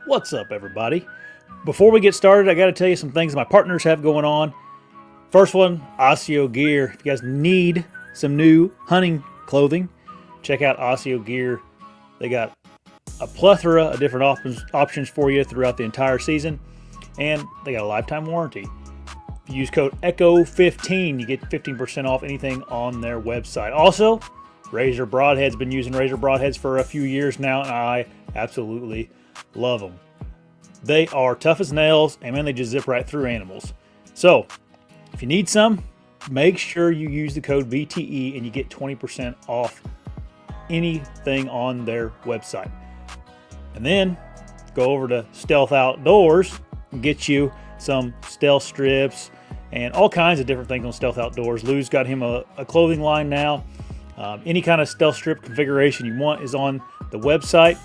What's up, everybody? Before we get started, I got to tell you some things my partners have going on. First one, ASIO gear. If you guys need some new hunting clothing, check out ASIO gear. They got a plethora of different options for you throughout the entire season, and they got a lifetime warranty. If you use code ECHO15, you get 15% off anything on their website. Also, Razor Broadheads. Been using Razor Broadheads for a few years now, and I absolutely love them. They are tough as nails, and man, they just zip right through animals. So, if you need some, make sure you use the code VTE and you get 20% off anything on their website. And then go over to Stealth Outdoors and get you some stealth strips and all kinds of different things on Stealth Outdoors. Lou's got him a clothing line now. Any kind of stealth strip configuration you want is on the website.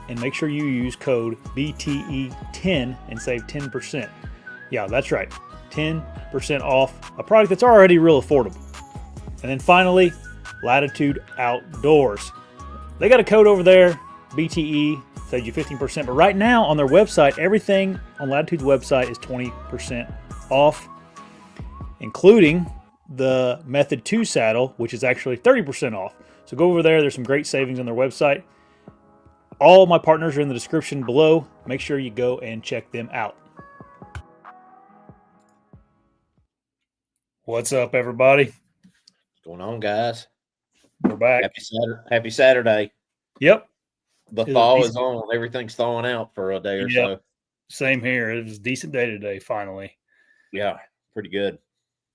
And make sure you use code BTE10 and save 10%. Yeah, that's right. 10% off a product that's already real affordable. And then finally, Latitude Outdoors. They got a code over there, BTE, saves you 15%. But right now on their website, everything on Latitude's website is 20% off, including the Method 2 saddle, which is actually 30% off. So go over there. There's some great savings on their website. All my partners are in the description below. Make sure you go and check them out. What's up, everybody? What's going on, guys? We're back. Happy Saturday. Yep. The fall is on. Everything's thawing out for a day or so. Same here. It was a decent day today, finally. Yeah, pretty good.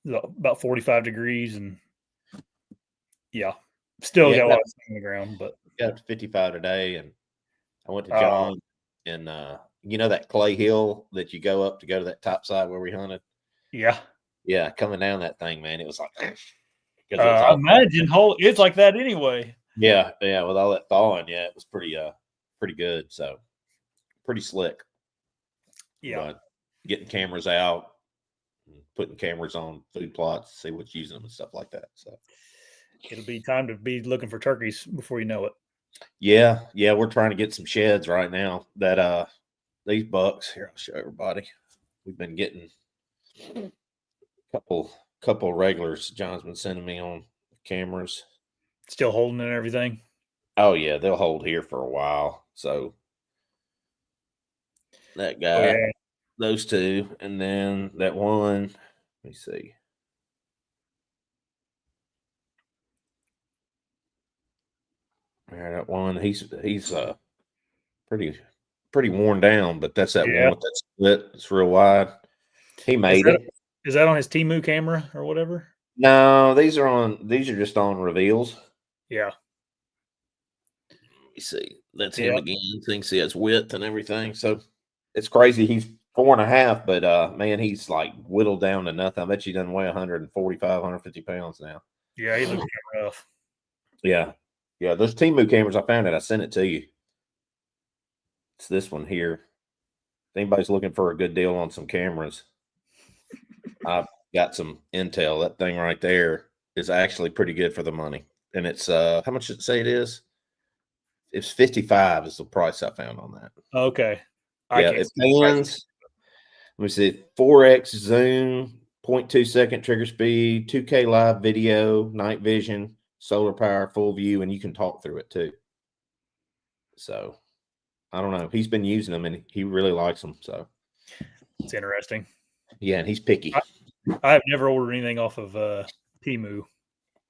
About 45 degrees, and still got a lot of snow on the ground. But got 55 today, and I went to John, and you know that clay hill that you go up to go to that top side where we hunted? Yeah, coming down that thing, man, it was like imagine it's like that anyway. Yeah, with all that thawing, it was pretty good. So pretty slick. Yeah, but getting cameras out, putting cameras on food plots, see what's using them and stuff like that. So it'll be time to be looking for turkeys before you know it. Yeah, we're trying to get some sheds right now. That these bucks here, I'll show everybody. We've been getting a couple regulars. John's been sending me on cameras. Still holding and everything. Oh yeah, they'll hold here for a while. So that guy, those two, and then that one. Let me see. Yeah, that one. He's pretty worn down, but that's that one with that split. It's real wide. He made it. Is that on his Temu camera or whatever? No, these are just on reveals. Yeah. Let me see. That's him again. Thinks he has width and everything. So it's crazy. He's 4.5, but man, he's like whittled down to nothing. I bet he doesn't weigh 145, 150 pounds now. Yeah, he looks rough. Yeah. Those Temu cameras, I found it. I sent it to you. It's this one here. If anybody's looking for a good deal on some cameras, I've got some intel. That thing right there is actually pretty good for the money. And it's how much did it say it is? It's 55 is the price I found on that. Okay. It pans. Let me see. 4x zoom, 0.2 second trigger speed, 2K live video, night vision, solar power, full view, and you can talk through it too. So I don't know. He's been using them and he really likes them. So it's interesting. Yeah, and he's picky. I have never ordered anything off of Temu.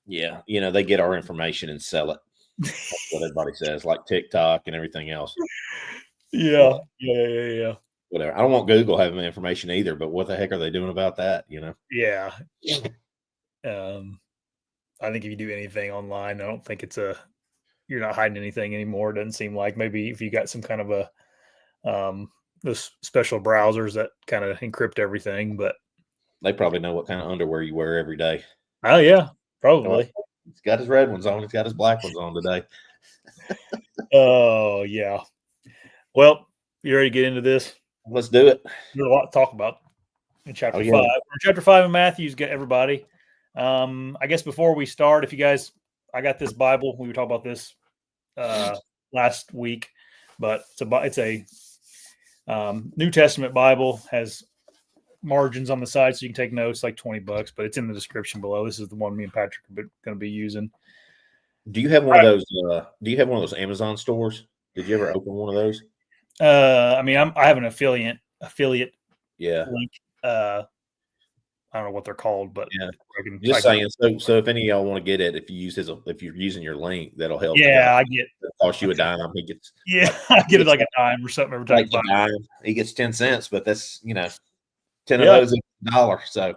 Yeah, they get our information and sell it. That's what everybody says, like TikTok and everything else. Yeah. Whatever. I don't want Google having the information either, but what the heck are they doing about that? Yeah. I think if you do anything online, I don't think you're not hiding anything anymore. It doesn't seem like. Maybe if you got some kind of those special browsers that kind of encrypt everything, but they probably know what kind of underwear you wear every day. Oh yeah, probably. He's got his red ones on. He's got his black ones on today. Oh yeah. Well, you ready to get into this? Let's do it. There's a lot to talk about in chapter 5. We're in chapter 5 of Matthew's. Get everybody. I guess before we start, if you guys, I got this Bible. We were talking about this last week, but it's a New Testament Bible has margins on the side so you can take notes, like $20, but it's in the description below. This is the one me and Patrick are going to be using. Do you have one of those? Do you have one of those Amazon stores? Did you ever open one of those? I mean, I have an affiliate Yeah. link. I don't know what they're called, but Yeah. I can, Just saying. So if any of y'all want to get it, if you're using your link, that'll help. Yeah, I get. It costs you a dime. He gets. Yeah, Like, I get it like a dime or something every time like you buy. a dime. He gets 10 cents, but that's 10 of Yep. those is $1. So.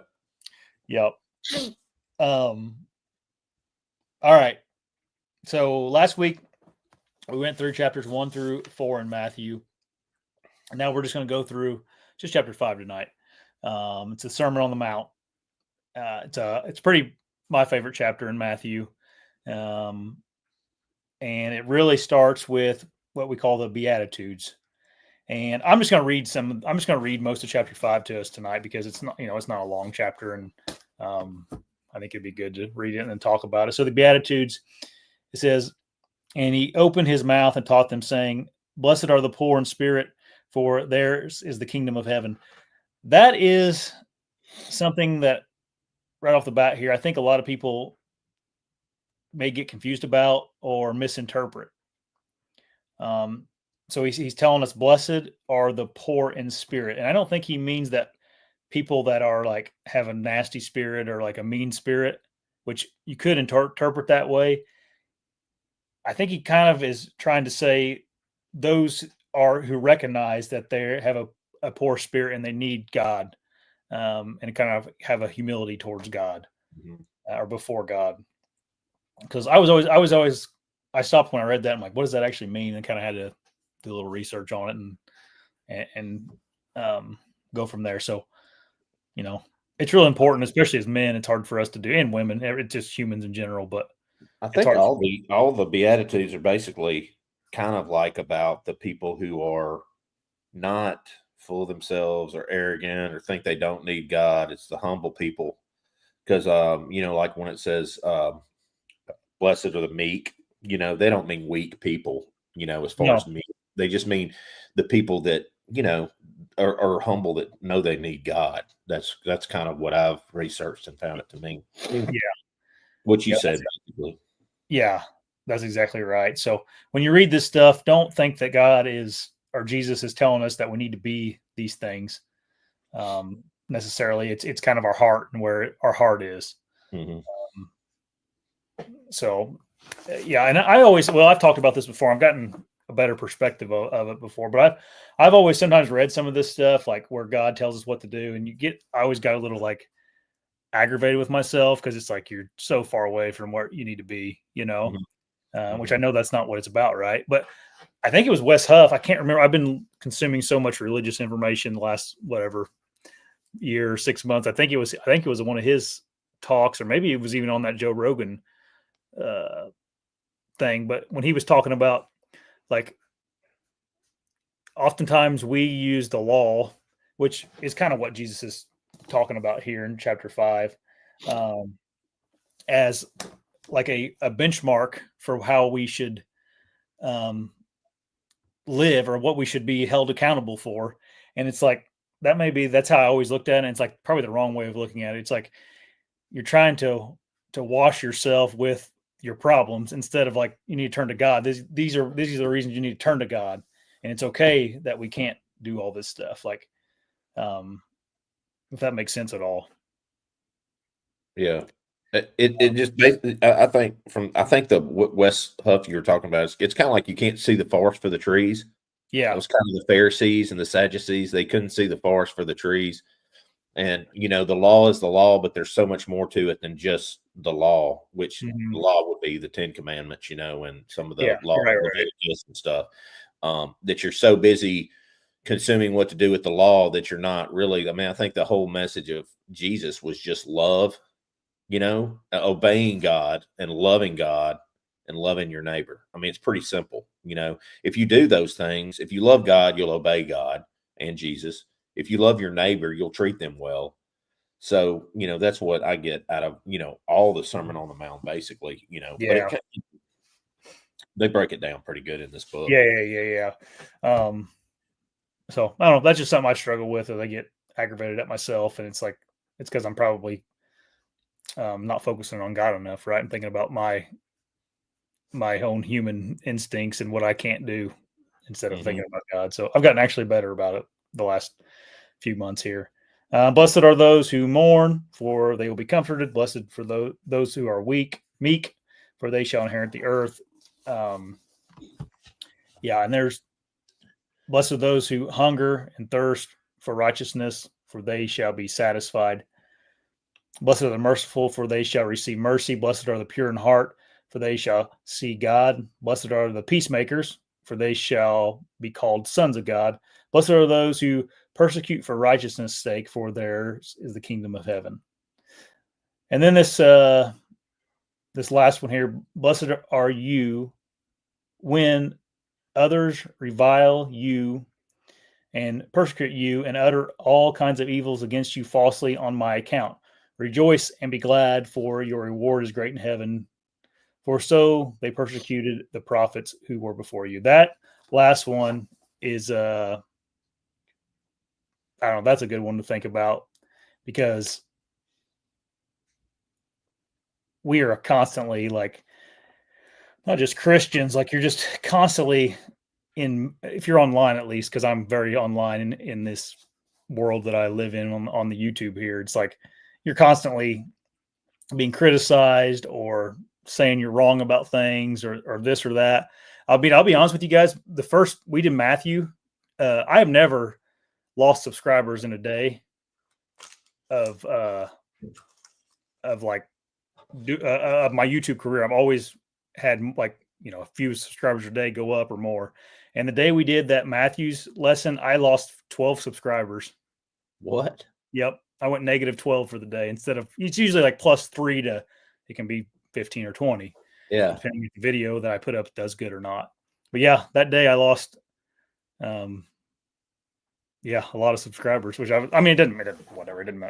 Yep. All right. So last week we went through chapters 1 through 4 in Matthew. And now we're just going to go through just chapter 5 tonight. It's a Sermon on the Mount. It's pretty my favorite chapter in Matthew. And it really starts with what we call the Beatitudes. And I'm just going to read most of chapter 5 to us tonight because it's not a long chapter, and I think it'd be good to read it and then talk about it. So the Beatitudes, it says, "And he opened his mouth and taught them, saying, Blessed are the poor in spirit, for theirs is the kingdom of heaven." That is something that right off the bat here, I think a lot of people may get confused about or misinterpret. So he's telling us, blessed are the poor in spirit. And I don't think he means that people that are like have a nasty spirit or like a mean spirit, which you could interpret that way. I think he kind of is trying to say those are who recognize that they have a poor spirit and they need God, and kind of have a humility towards God, or before God. Because I stopped when I read that. I'm like, what does that actually mean? And kind of had to do a little research on it and go from there. So, it's really important, especially as men. It's hard for us to do, and women. It's just humans in general. But I it's think hard. all the Beatitudes are basically kind of like about the people who are not full of themselves or arrogant or think they don't need God. It's the humble people. Because like when it says blessed are the meek, they don't mean weak people, as far as meek. They just mean the people that, are humble, that know they need God. That's kind of what I've researched and found it to mean. Yeah. What you said, basically. Yeah, that's exactly right. So when you read this stuff, don't think that God is or Jesus is telling us that we need to be these things. Necessarily, it's kind of our heart and where our heart is. Mm-hmm. So, yeah, and I've talked about this before. I've gotten a better perspective of it before, but I've always sometimes read some of this stuff like where God tells us what to do, and I always got a little like aggravated with myself because it's like you're so far away from where you need to be, which I know that's not what it's about, right? But I think it was Wes Huff. I can't remember. I've been consuming so much religious information the last year, 6 months. I think it was one of his talks, or maybe it was even on that Joe Rogan thing. But when he was talking about like, oftentimes we use the law, which is kind of what Jesus is talking about here in chapter 5, as like a benchmark for how we should live or what we should be held accountable for. And it's like, that's how I always looked at it. And it's like probably the wrong way of looking at it. It's like you're trying to wash yourself with your problems instead of like, you need to turn to God. These are the reasons you need to turn to God. And it's okay that we can't do all this stuff. Like, if that makes sense at all. Yeah. It just basically, I think the Wes Huff you were talking about, it's kind of like you can't see the forest for the trees. Yeah. It was kind of the Pharisees and the Sadducees. They couldn't see the forest for the trees. And, the law is the law, but there's so much more to it than just the law, which the law would be the 10 Commandments, and some of the law, Leviticus and stuff, that you're so busy consuming what to do with the law that you're not really, I think the whole message of Jesus was just love, obeying God and loving your neighbor. It's pretty simple. If you do those things, if you love God, you'll obey God and Jesus. If you love your neighbor, you'll treat them well. So, that's what I get out of, all the Sermon on the Mount, basically, but they break it down pretty good in this book. Yeah. So I don't know. That's just something I struggle with as I get aggravated at myself. And it's like, it's because I'm probably not focusing on God enough, right? I'm thinking about my own human instincts and what I can't do instead of thinking about God. So I've gotten actually better about it the last few months here. Blessed are those who mourn, for they will be comforted. Blessed for those who are meek, for they shall inherit the earth. And there's blessed are those who hunger and thirst for righteousness, for they shall be satisfied. Blessed are the merciful, for they shall receive mercy. Blessed are the pure in heart, for they shall see God. Blessed are the peacemakers, for they shall be called sons of God. Blessed are those who persecute for righteousness' sake, for theirs is the kingdom of heaven. And then this last one here, blessed are you when others revile you and persecute you and utter all kinds of evils against you falsely on my account. Rejoice and be glad, for your reward is great in heaven. For so they persecuted the prophets who were before you. That last one is, I don't know, that's a good one to think about, because we are constantly, like, not just Christians, like you're just constantly if you're online, at least, because I'm very online in this world that I live in on the YouTube here. It's like you're constantly being criticized or saying you're wrong about things or this or that. I'll be honest with you guys. The first we did Matthew, I have never lost subscribers in a day of like of my YouTube career. I've always had, like, a few subscribers a day go up or more. And the day we did that Matthews lesson, I lost 12 subscribers. What? Yep. I went negative 12 for the day instead of, it's usually like +3 to, it can be 15 or 20. Yeah. Depending if the video that I put up does good or not. But yeah, that day I lost, a lot of subscribers, which it didn't matter.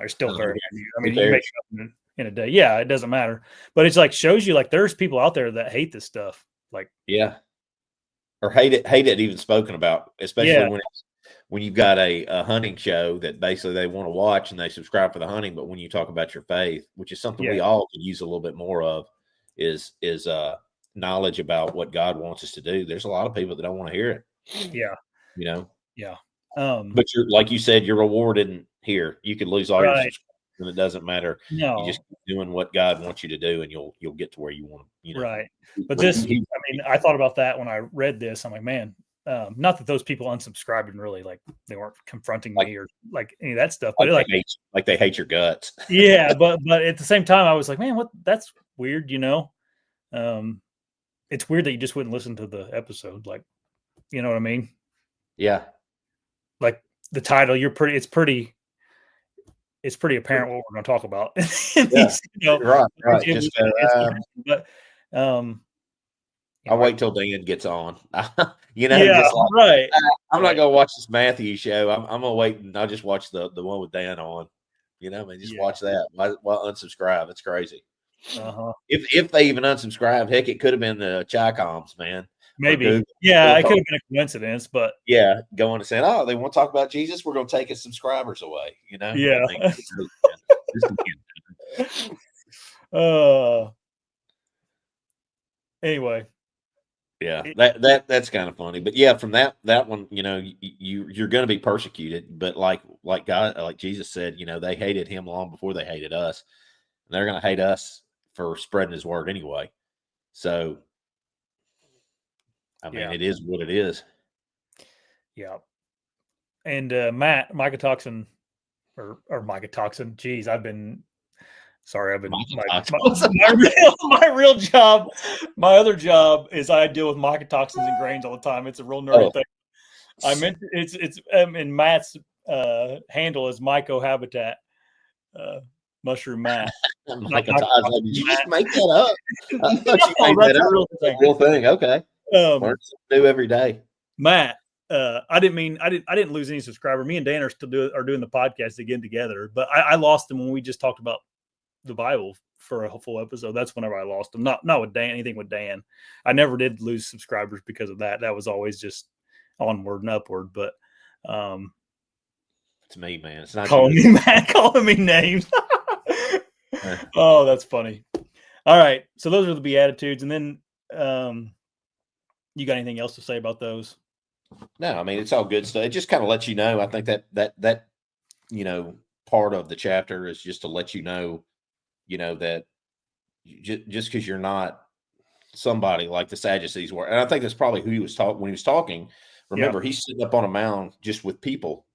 It's still very, you make something in a day. Yeah, it doesn't matter. But it's like, shows you, like, there's people out there that hate this stuff. Like, yeah. Or hate it even spoken about, especially when you've got a hunting show that basically they want to watch and they subscribe for the hunting. But when you talk about your faith, which is something we all could use a little bit more of, is knowledge about what God wants us to do. There's a lot of people that don't want to hear it. Yeah. Yeah. But like you said, your reward isn't here. You could lose all your subscribers, and it doesn't matter. No. You just keep doing what God wants you to do, and you'll get to where you want to. Right. But I thought about that when I read this. I'm like, man, not that those people unsubscribed and really, like, they weren't confronting me or like any of that stuff, but they hate your guts. Yeah, but at the same time, I was like, man, that's weird, It's weird that you just wouldn't listen to the episode, like, you know what I mean? Yeah. Like the title, it's pretty apparent what we're going to talk about. Right. Just, but I'll wait till Dan gets on. right. I'm not gonna watch this Matthew show. I'm gonna wait and I'll just watch the one with Dan on. Just watch that. Why unsubscribe? It's crazy. If they even unsubscribed, heck, it could have been the Chi-Coms, man. Maybe. It could have been a coincidence, but going to say, oh, they want to talk about Jesus, we're going to take his subscribers away. Yeah. Anyway. Yeah, that's kind of funny, but from that one, you're going to be persecuted, but like God, like Jesus said, they hated him long before they hated us, and they're going to hate us for spreading his word anyway. So, it is what it is. Yeah. And Matt, mycotoxin, or mycotoxin. Geez, I've been my real job. My other job is I deal with mycotoxins and grains all the time. It's a real nerdy thing. I meant it's in Matt's handle is mycohabitat. Mushroom Matt. Did you just make that up? I thought you made that up. That's a real thing. Okay. Learn something new every day. Matt, I didn't lose any subscriber. Me and Dan are still doing the podcast again together, but I lost them when we just talked about the Bible for a full episode. That's whenever I lost them. Not with Dan, anything with Dan. I never did lose subscribers because of that. That was always just onward and upward. But It's me, man. It's not Calling you. me mad, calling me names. Oh, that's funny. All right, so those are the Beatitudes, and then you got anything else to say about those? No, I mean it's all good stuff. It just kind of lets you know. I think that part of the chapter is just to let you know, that just because you're not somebody like the Sadducees were, and I think that's probably who he was talking when he was talking. Yeah, Remember, he's sitting up on a mound just with people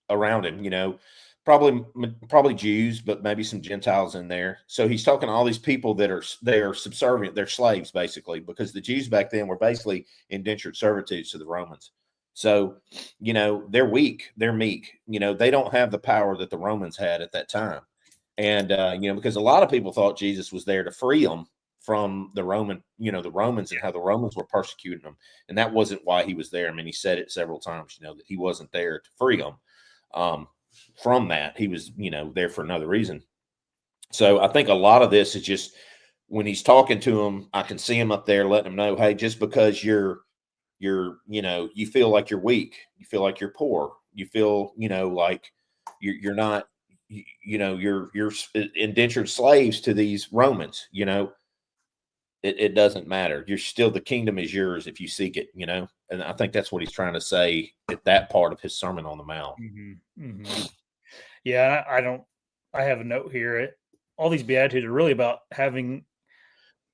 around him. Probably Jews, but maybe some Gentiles in there. So he's talking to all these people that are subservient. They're slaves basically, because the Jews back then were basically indentured servitudes to the Romans. So, they're weak, they're meek. They don't have the power that the Romans had at that time. And because a lot of people thought Jesus was there to free them from the Romans and how the Romans were persecuting them, and that wasn't why he was there. I mean, he said it several times, that he wasn't there to free them from that. He was, there for another reason. So I think a lot of this is just when he's talking to him, I can see him up there letting him know, hey, just because you feel like you're weak, you feel like you're poor, you feel, like you're not, you're indentured slaves to these Romans, it doesn't matter. You're still, the kingdom is yours if you seek it, and I think that's what he's trying to say at that part of his Sermon on the Mount. Yeah, I have a note here. All these Beatitudes are really about having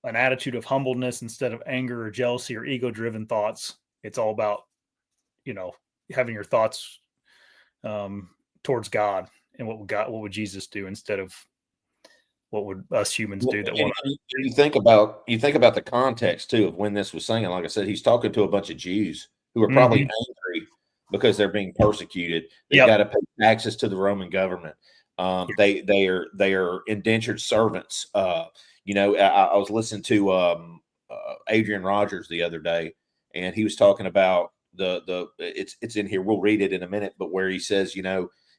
an attitude of humbleness instead of anger or jealousy or ego-driven thoughts. It's all about, having your thoughts towards God and what would Jesus do instead of what would us humans do that And want to. you think about the context too of when this was saying. Like I said, he's talking to a bunch of Jews who are probably angry because they're being persecuted. They've got to pay taxes to the Roman government. They are indentured servants. I was listening to Adrian Rogers the other day, and he was talking about it's in here. We'll read it in a minute, but where he says,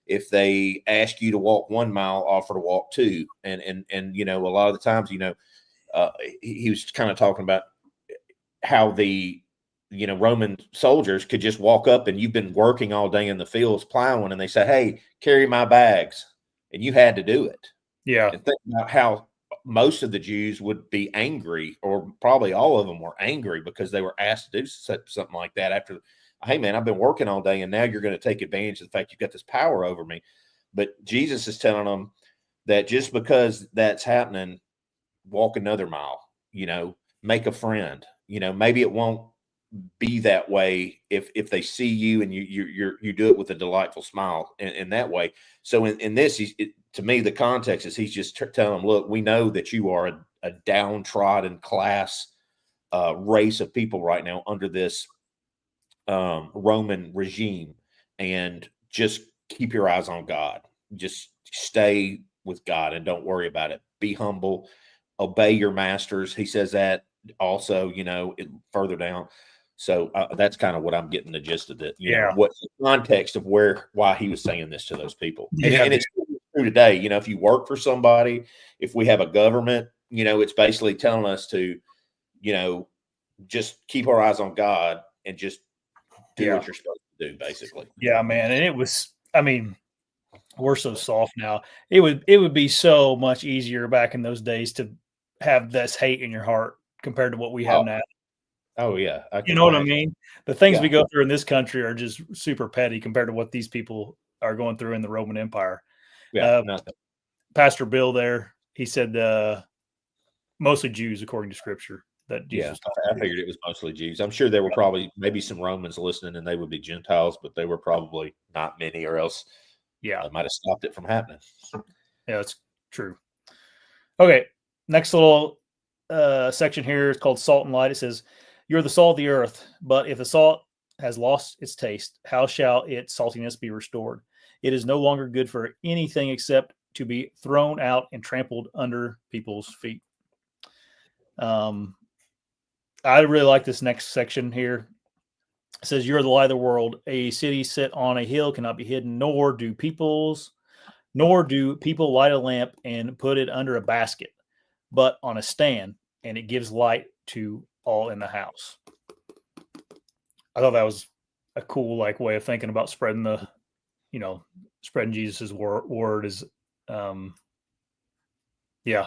if they ask you to walk 1 mile, offer to walk 2. And a lot of the times, he was kind of talking about how the Roman soldiers could just walk up and you've been working all day in the fields plowing, and they say, hey, carry my bags, and you had to do it. Yeah. And think about how most of the Jews would be angry, or probably all of them were angry because they were asked to do something like that after, hey man, I've been working all day and now you're going to take advantage of the fact you've got this power over me. But Jesus is telling them that just because that's happening, walk another mile, make a friend, maybe it won't be that way if they see you and you do it with a delightful smile in that way. So in this, to me, the context is he's just telling them, look, we know that you are a downtrodden class race of people right now under this Roman regime, and just keep your eyes on God. Just stay with God and don't worry about it. Be humble, obey your masters. He says that also, further down. So that's kind of what I'm getting the gist of it. What's the context of why he was saying this to those people. And it's true today. If you work for somebody, if we have a government, it's basically telling us to, just keep our eyes on God and just do what you're supposed to do, basically. Yeah, man. And it was, I mean, we're so soft now. It would be so much easier back in those days to have this hate in your heart compared to what we have now. Oh yeah, I You can know what I imagine. mean? The things we go through in this country are just super petty compared to what these people are going through in the Roman Empire. Yeah, nothing. Pastor Bill there, he said mostly Jews according to Scripture that Jesus was talking I figured it was mostly Jews. I'm sure there were probably maybe some Romans listening, and they would be Gentiles, but they were probably not many, or else they might have stopped it from happening. Yeah, that's true. Okay, next little section here is called Salt and Light. It says, "You're the salt of the earth, but if the salt has lost its taste, how shall its saltiness be restored? It is no longer good for anything except to be thrown out and trampled under people's feet." I really like this next section here. It says, "You're the light of the world. A city set on a hill cannot be hidden, nor do people light a lamp and put it under a basket, but on a stand, and it gives light to all in the house." I thought that was a cool way of thinking about spreading spreading Jesus's word is, yeah,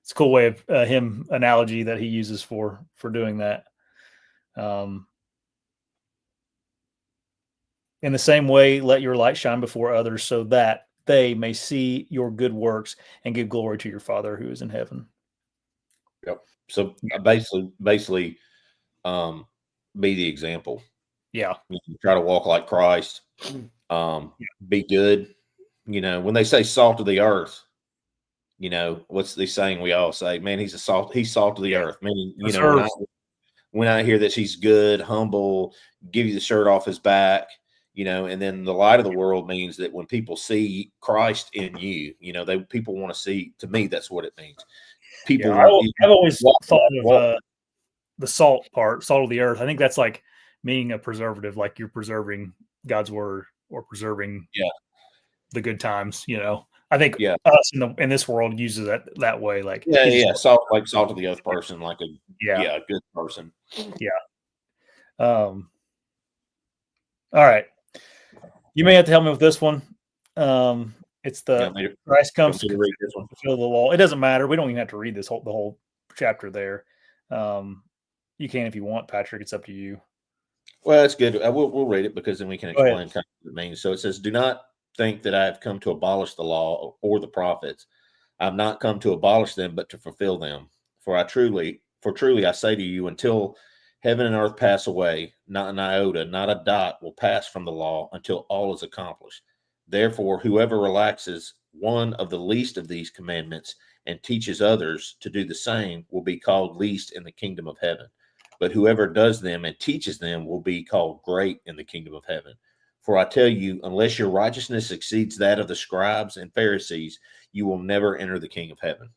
it's a cool way of him analogy that he uses for doing that. In the same way, let your light shine before others so that they may see your good works and give glory to your Father who is in heaven. Yep. So basically, be the example. Yeah. You try to walk like Christ. Be good. When they say salt of the earth, what's the saying we all say? Man, he's salt of the earth. Meaning, when I hear that he's good, humble, give you the shirt off his back, and then the light of the world means that when people see Christ in you, people want to see. To me, that's what it means. People. I've always thought of the salt part, salt of the earth. I think that's like meaning a preservative, like you're preserving God's word or preserving the good times. I think us in this world uses that way. Like salt of the earth person, like a good person. Yeah. All right. You may have to help me with this one. It's the Christ comes to fulfill the law. It doesn't matter. We don't even have to read the whole chapter there. You can if you want, Patrick. It's up to you. Well, that's good. We'll read it because then we can explain kind of what it means. So it says, "Do not think that I have come to abolish the law or the prophets. I have not come to abolish them, but to fulfill them. For truly I say to you, until heaven and earth pass away, not an iota, not a dot will pass from the law until all is accomplished. Therefore, whoever relaxes one of the least of these commandments and teaches others to do the same will be called least in the kingdom of heaven. But whoever does them and teaches them will be called great in the kingdom of heaven. For I tell you, unless your righteousness exceeds that of the scribes and Pharisees, you will never enter the kingdom of heaven."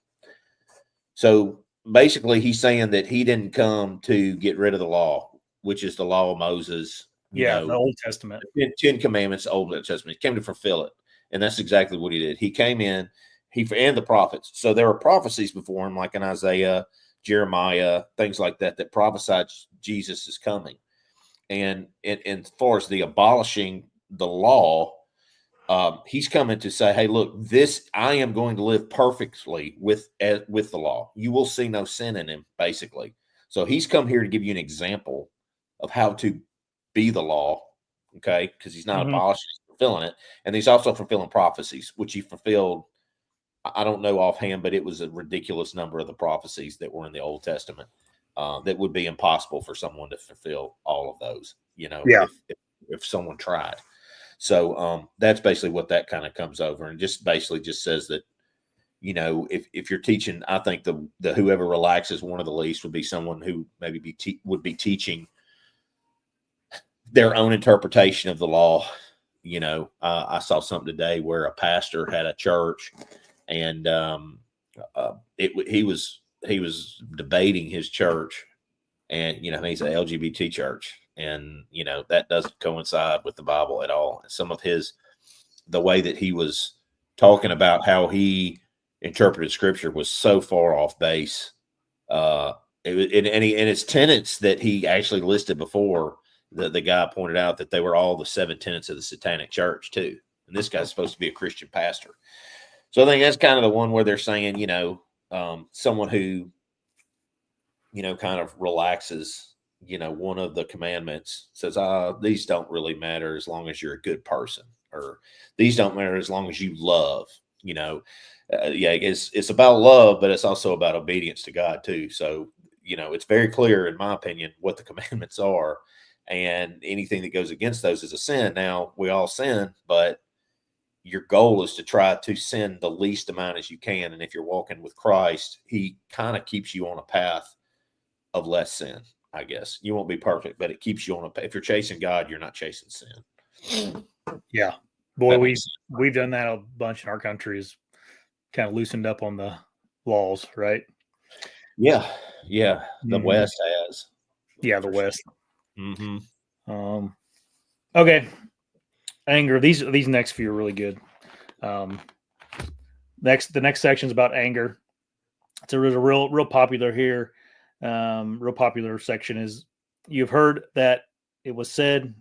So basically, he's saying that he didn't come to get rid of the law, which is the law of Moses. The Old Testament. 10 Commandments, Old Testament. He came to fulfill it. And that's exactly what he did. He came in, and the prophets. So there were prophecies before him, like in Isaiah, Jeremiah, things like that prophesied Jesus is coming. And as far as the abolishing the law, he's coming to say, hey, look, I am going to live perfectly with the law. You will see no sin in him, basically. So he's come here to give you an example of how to be the law, okay? Because he's not abolishing, he's fulfilling it. And he's also fulfilling prophecies, which he fulfilled. I don't know offhand, but it was a ridiculous number of the prophecies that were in the Old Testament that would be impossible for someone to fulfill all of those, if someone tried. So that's basically what that kind of comes over, and just says that, if you're teaching, I think the whoever relaxes one of the least would be someone who maybe would be teaching their own interpretation of the law. I saw something today where a pastor had a church, and he was debating his church, and he's an LGBT church, and that doesn't coincide with the Bible at all. Some of the way that he was talking about how he interpreted Scripture was so far off base. And its tenets that he actually listed before, the guy pointed out that they were all the 7 tenets of the Satanic Church too. And this guy's supposed to be a Christian pastor. So I think that's kind of the one where they're saying, someone who, kind of relaxes, one of the commandments, says, these don't really matter as long as you're a good person, or these don't matter as long as you love, it's about love, but it's also about obedience to God too. So, it's very clear, in my opinion, what the commandments are, and anything that goes against those is a sin. Now, we all sin, but your goal is to try to sin the least amount as you can. And if you're walking with Christ, he kind of keeps you on a path of less sin, I guess. You won't be perfect, but it keeps you on a path. If you're chasing God, you're not chasing sin. Yeah. Boy, we've done that a bunch in our country, is kind of loosened up on the laws, right? Yeah. Yeah. The West has. Yeah, the West. Mm-hmm. Okay. Anger. These next few are really good. The next section is about anger. It's a real popular here. Real popular section is, you've heard that it was said,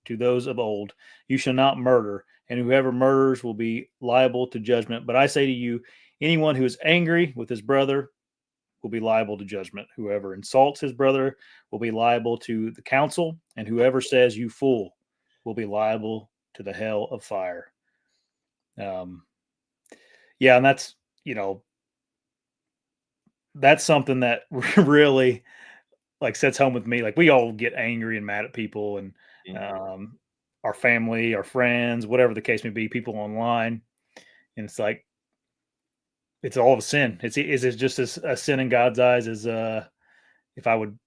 to those of old, you shall not murder, and whoever murders will be liable to judgment. But I say to you, anyone who is angry with his brother will be liable to judgment. Whoever insults his brother will be liable to the council, and whoever says you fool will be liable to the hell of fire. Yeah, and that's, that's something that really like sets home with me. Like, we all get angry and mad at people, and our family, our friends, whatever the case may be, people online. And it's like, it's all of a sin. It's just as a sin in God's eyes as if I would,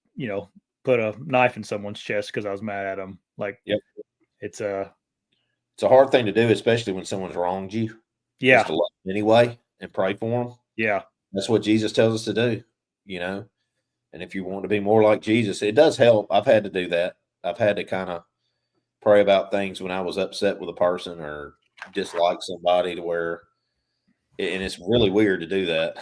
put a knife in someone's chest because I was mad at them. Like, Yep. It's a hard thing to do, especially when someone's wronged you. Yeah. Just to love them anyway and pray for them. Yeah. That's what Jesus tells us to do, And if you want to be more like Jesus, it does help. I've had to do that. I've had to kind of pray about things when I was upset with a person or dislike somebody, to where, and it's really weird to do that.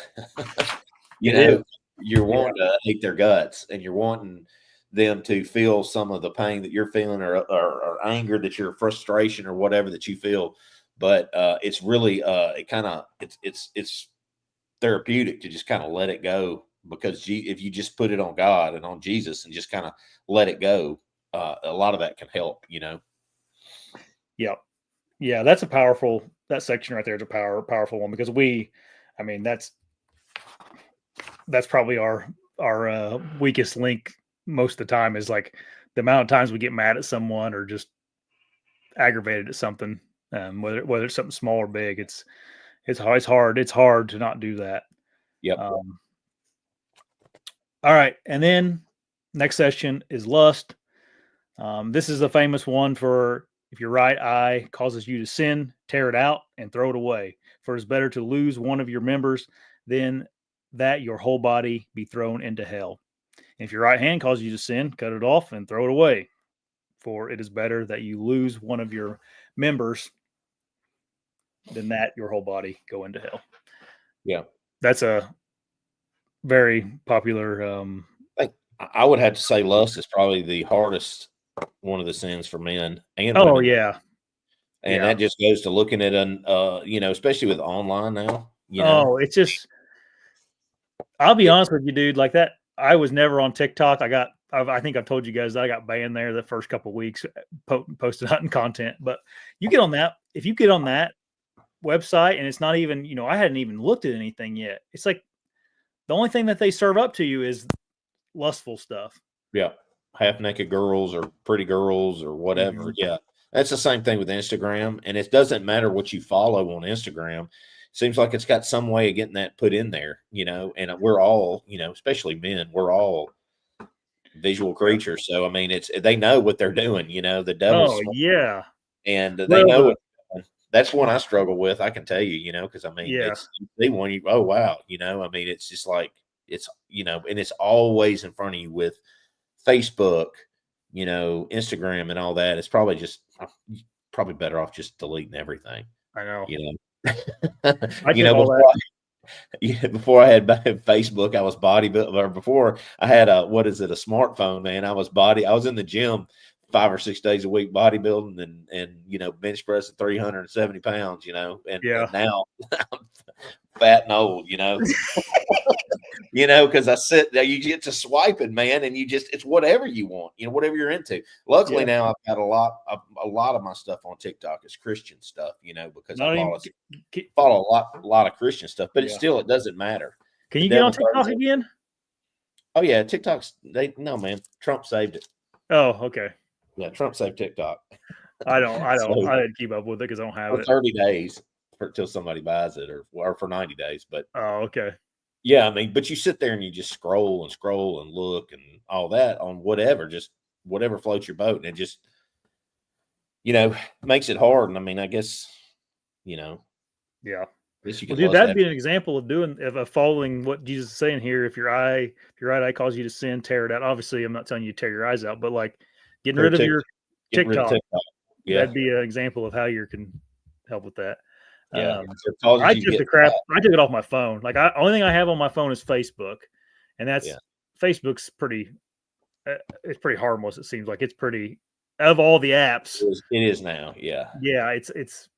You're wanting to hate their guts, and you're wanting them to feel some of the pain that you're feeling, or anger, that your frustration or whatever that you feel. But it's really it's therapeutic to just kind of let it go, because if you just put it on God and on Jesus and just kind of let it go, a lot of that can help, Yeah. Yeah. That section right there is a powerful one, because that's probably our weakest link most of the time, is like the amount of times we get mad at someone or just aggravated at something, whether it's something small or big. It's hard to not do that. Yep. All right. And then next section is lust. This is the famous one for, if your right eye causes you to sin, tear it out and throw it away. For it's better to lose one of your members than that your whole body be thrown into hell. And if your right hand causes you to sin, cut it off and throw it away. For it is better that you lose one of your members than that your whole body go into hell. Yeah. That's a very popular. I would have to say lust is probably the hardest one of the sins for men and Oh, women. yeah. And that just goes to looking at especially with online now. It's just, I'll be honest with you, dude. Like that, I was never on TikTok. I think I've told you guys that I got banned there the first couple of weeks, posted hunting content. But you get on that, if you get on that website, and it's not even, I hadn't even looked at anything yet. It's like the only thing that they serve up to you is lustful stuff. Yeah. Half naked girls or pretty girls or whatever. Mm-hmm. Yeah. That's the same thing with Instagram. And it doesn't matter what you follow on Instagram. Seems like it's got some way of getting that put in there, and we're all, especially men, we're all visual creatures. So, I mean, they know what they're doing, the devil's. Oh, yeah. And they know it. That's one I struggle with. I can tell you, because I mean, it's they want you. Oh, wow. I mean, it's just like, it's, and it's always in front of you with Facebook, Instagram and all that. It's probably better off just deleting everything. I know. Before I had Facebook, I was bodybuilding. Or before I had a smartphone, man. I was in the gym 5 or 6 days a week bodybuilding and bench pressing 370 pounds, and now I'm fat and old, because I sit there, you get to swiping, man, and it's whatever you want, whatever you're into. Luckily now I've got a lot of my stuff on TikTok is Christian stuff, because I follow a lot of Christian stuff, but it doesn't matter. Can you get on TikTok again? Oh yeah, TikTok's no, man. Trump saved it. Oh, okay. Yeah, Trump saved TikTok. I didn't keep up with it because I don't have it. 30 days until somebody buys it, or for 90 days. But okay. Yeah, I mean, but you sit there and you just scroll and look and all that on whatever floats your boat, and it just makes it hard. And I mean, I guess Yeah. Dude, that'd be an example of following what Jesus is saying here. If your right eye calls you to sin, tear it out. Obviously, I'm not telling you to tear your eyes out, but like getting rid of your TikTok. Yeah. That'd be an example of how you can help with that. Yeah. I took it off my phone. Like only thing I have on my phone is Facebook, and that's Facebook's pretty. It's pretty harmless. It seems like it's pretty. of all the apps, It is now. Yeah. yeah, it's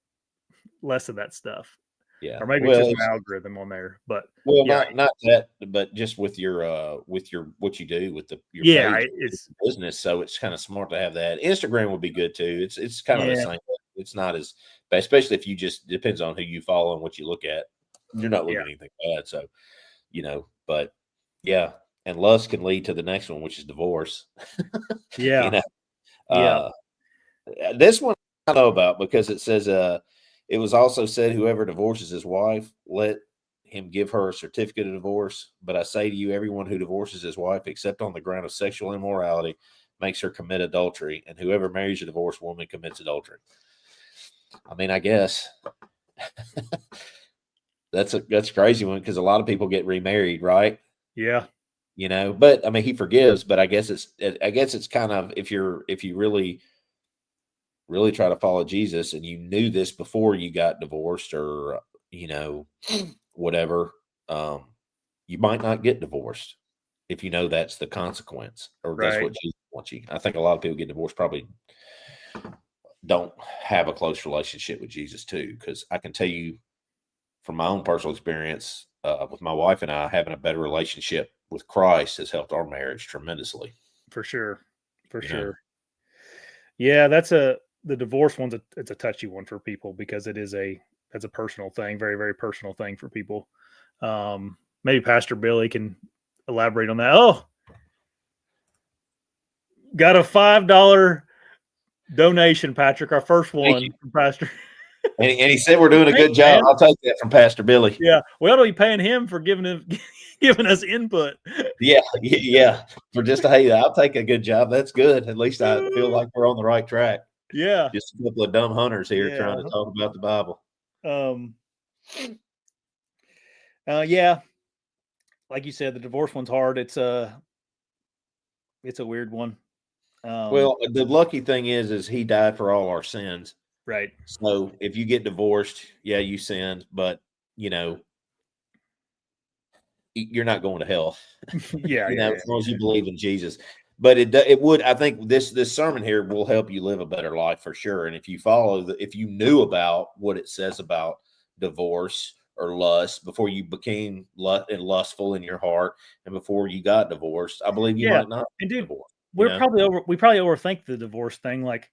less of that stuff, Yeah. or maybe it's Well, just an algorithm on there. But well, yeah, not that, but just with your what you do with your yeah, page it's business. So it's kind of smart to have that. Instagram would be good too. It's kind of the yeah, same. It's not as bad, especially if you just depends on who you follow and what you look at. You're not looking yeah, at anything bad. So but yeah, and lust can lead to the next one, which is divorce. you yeah, know, yeah, uh, this one I know about because it says, it was also said, whoever divorces his wife, let him give her a certificate of divorce. But I say to you, everyone who divorces his wife, except on the ground of sexual immorality, makes her commit adultery. And whoever marries a divorced woman commits adultery. I mean, I guess that's a crazy one because a lot of people get remarried, right? yeah, But I mean, he forgives. But I guess it's kind of if you really try to follow Jesus and you knew this before you got divorced or you know whatever, um, you might not get divorced if you know that's the consequence or that's right, what Jesus wants you. I think a lot of people get divorced probably don't have a close relationship with Jesus too, because I can tell you from my own personal experience with my wife and I, having a better relationship with Christ has helped our marriage tremendously. for sure, for You know, sure. Yeah, the divorce one's it's a touchy one for people because that's a personal thing, very very personal thing for people. Maybe Pastor Billy can elaborate on that. Oh, got a $5 donation, Patrick. Our first thank you. one from Pastor. And he said we're doing a Thanks, good job. man. I'll take that from Pastor Billy. Yeah, we ought to be paying him for giving us input. Yeah, yeah. For just hey, I'll take a good job. That's good. At least I feel like we're on the right track. Yeah, Just a couple of dumb hunters here trying to yeah. talk about the Bible. Um, yeah, like you said, the divorce one's hard. It's a weird one. Well, the lucky thing is he died for all our sins. Right. So if you get divorced, yeah, you sinned, but you know you're not going to hell. Yeah, yeah, As long as you believe in Jesus. But it would, I think this sermon here will help you live a better life for sure. And if you if you knew about what it says about divorce or lust before you became lustful in your heart and before you got divorced, I believe you yeah. might not And get dude, divorced. we probably overthink the divorce thing. Like,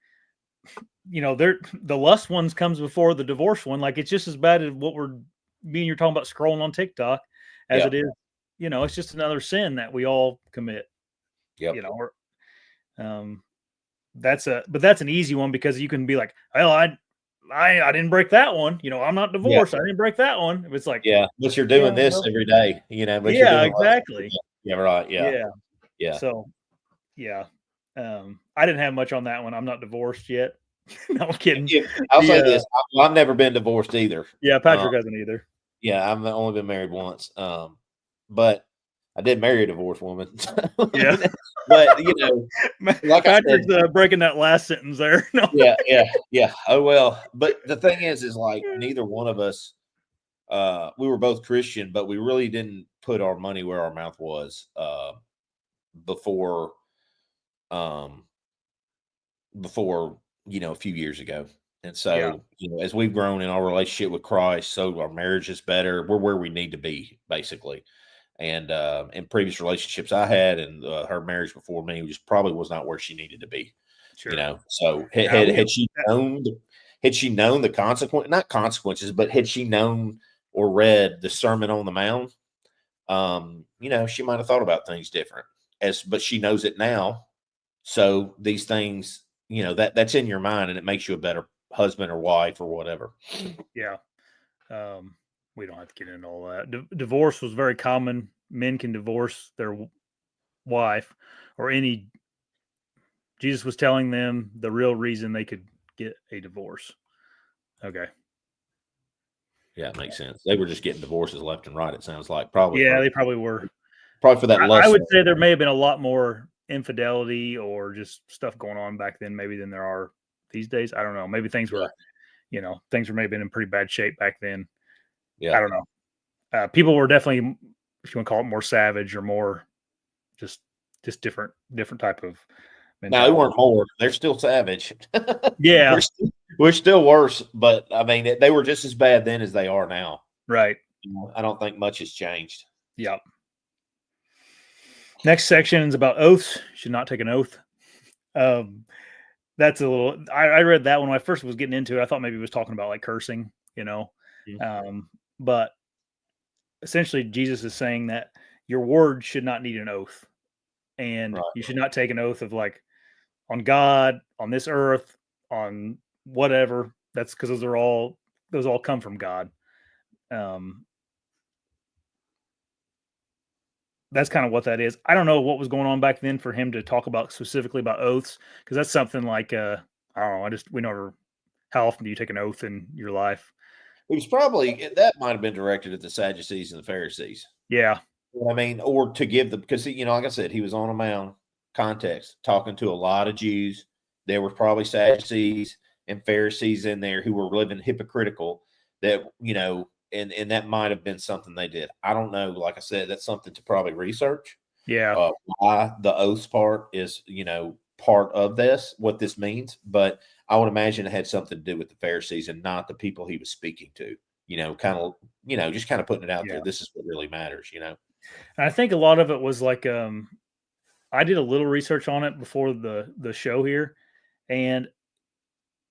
the lust ones comes before the divorce one. Like, it's just as bad as what me and you're talking about scrolling on TikTok as Yeah. it is. It's just another sin that we all commit. Yep. Or um, that's an easy one because you can be like, well, I didn't break that one. I'm not Yeah. divorced. I didn't break that one. If it's like, Yeah. But you're yeah, doing this well, every day, but you're yeah, doing less every exactly. day. Yeah. Right. Yeah. Yeah. Yeah. So yeah, I didn't have much on that one. I'm not divorced yet. No, I'm kidding. I'll The say this. I've never been divorced either. Yeah, Um, Patrick hasn't either. Yeah, I've only been married once, but I did marry a divorced woman. Yeah. But like I said, Patrick's breaking that last sentence there. No. yeah, yeah, yeah. Oh well, but the thing is like neither one of us, we were both Christian, but we really didn't put our money where our mouth was before, um, a few years ago. And Yeah, so, as we've grown in our relationship with Christ, so our marriage is better. We're where we need to be, basically. And in previous relationships I had, and her marriage before me just probably was not where she needed to be. sure. So Yeah, had she known the consequence, not consequences, but had she known or read the Sermon on the Mount, she might have thought about things different. But she knows it now, so these things, that's in your mind, and it makes you a better husband or wife or whatever. yeah. We don't have to get into all that. Divorce was very common. Men can divorce their wife or any. Jesus was telling them the real reason they could get a divorce. Okay. Yeah, it makes sense. They were just getting divorces left and right. It sounds like probably Yeah, for they probably were. that I lust. would say there may have been a lot more infidelity or just stuff going on back then, maybe than there are these days. I don't know. Maybe Yeah, things were maybe in pretty bad shape back then. I yeah, don't know. People were definitely, if you want to call it, more savage or more just different type of No, they weren't mentality. more. They're still savage. Yeah, We're still worse, but I mean, they were just as bad then as they are now. right. I don't think much has changed. Yep. Next section is about oaths. You should not take an oath. Um, that's a little. I read that when I first was getting into it. I thought maybe it was talking about like cursing, Mhm. but essentially Jesus is saying that your word should not need an oath, and Right. you should not take an oath of like on God, on this earth, on whatever. That's because those all come from God. Um, that's kind of what that is. I don't know what was going on back then for him to talk about specifically about oaths, because that's something like I don't know. We never. How often do you take an oath in your life? It was probably that might have been directed at the Sadducees and the Pharisees. Yeah, You know what I mean, or to give them because like I said, he was on a mountain, context, talking to a lot of Jews. There were probably Sadducees and Pharisees in there who were living hypocritical. That and that might have been something they did. I don't know. Like I said, that's something to probably research. yeah, Why the oaths part is part of this, what this means, but I would imagine it had something to do with the Pharisees and not the people he was speaking to. Kind of just kind of putting it out yeah. there. This is what really matters. And I think a lot of it was like I did a little research on it before the show here, and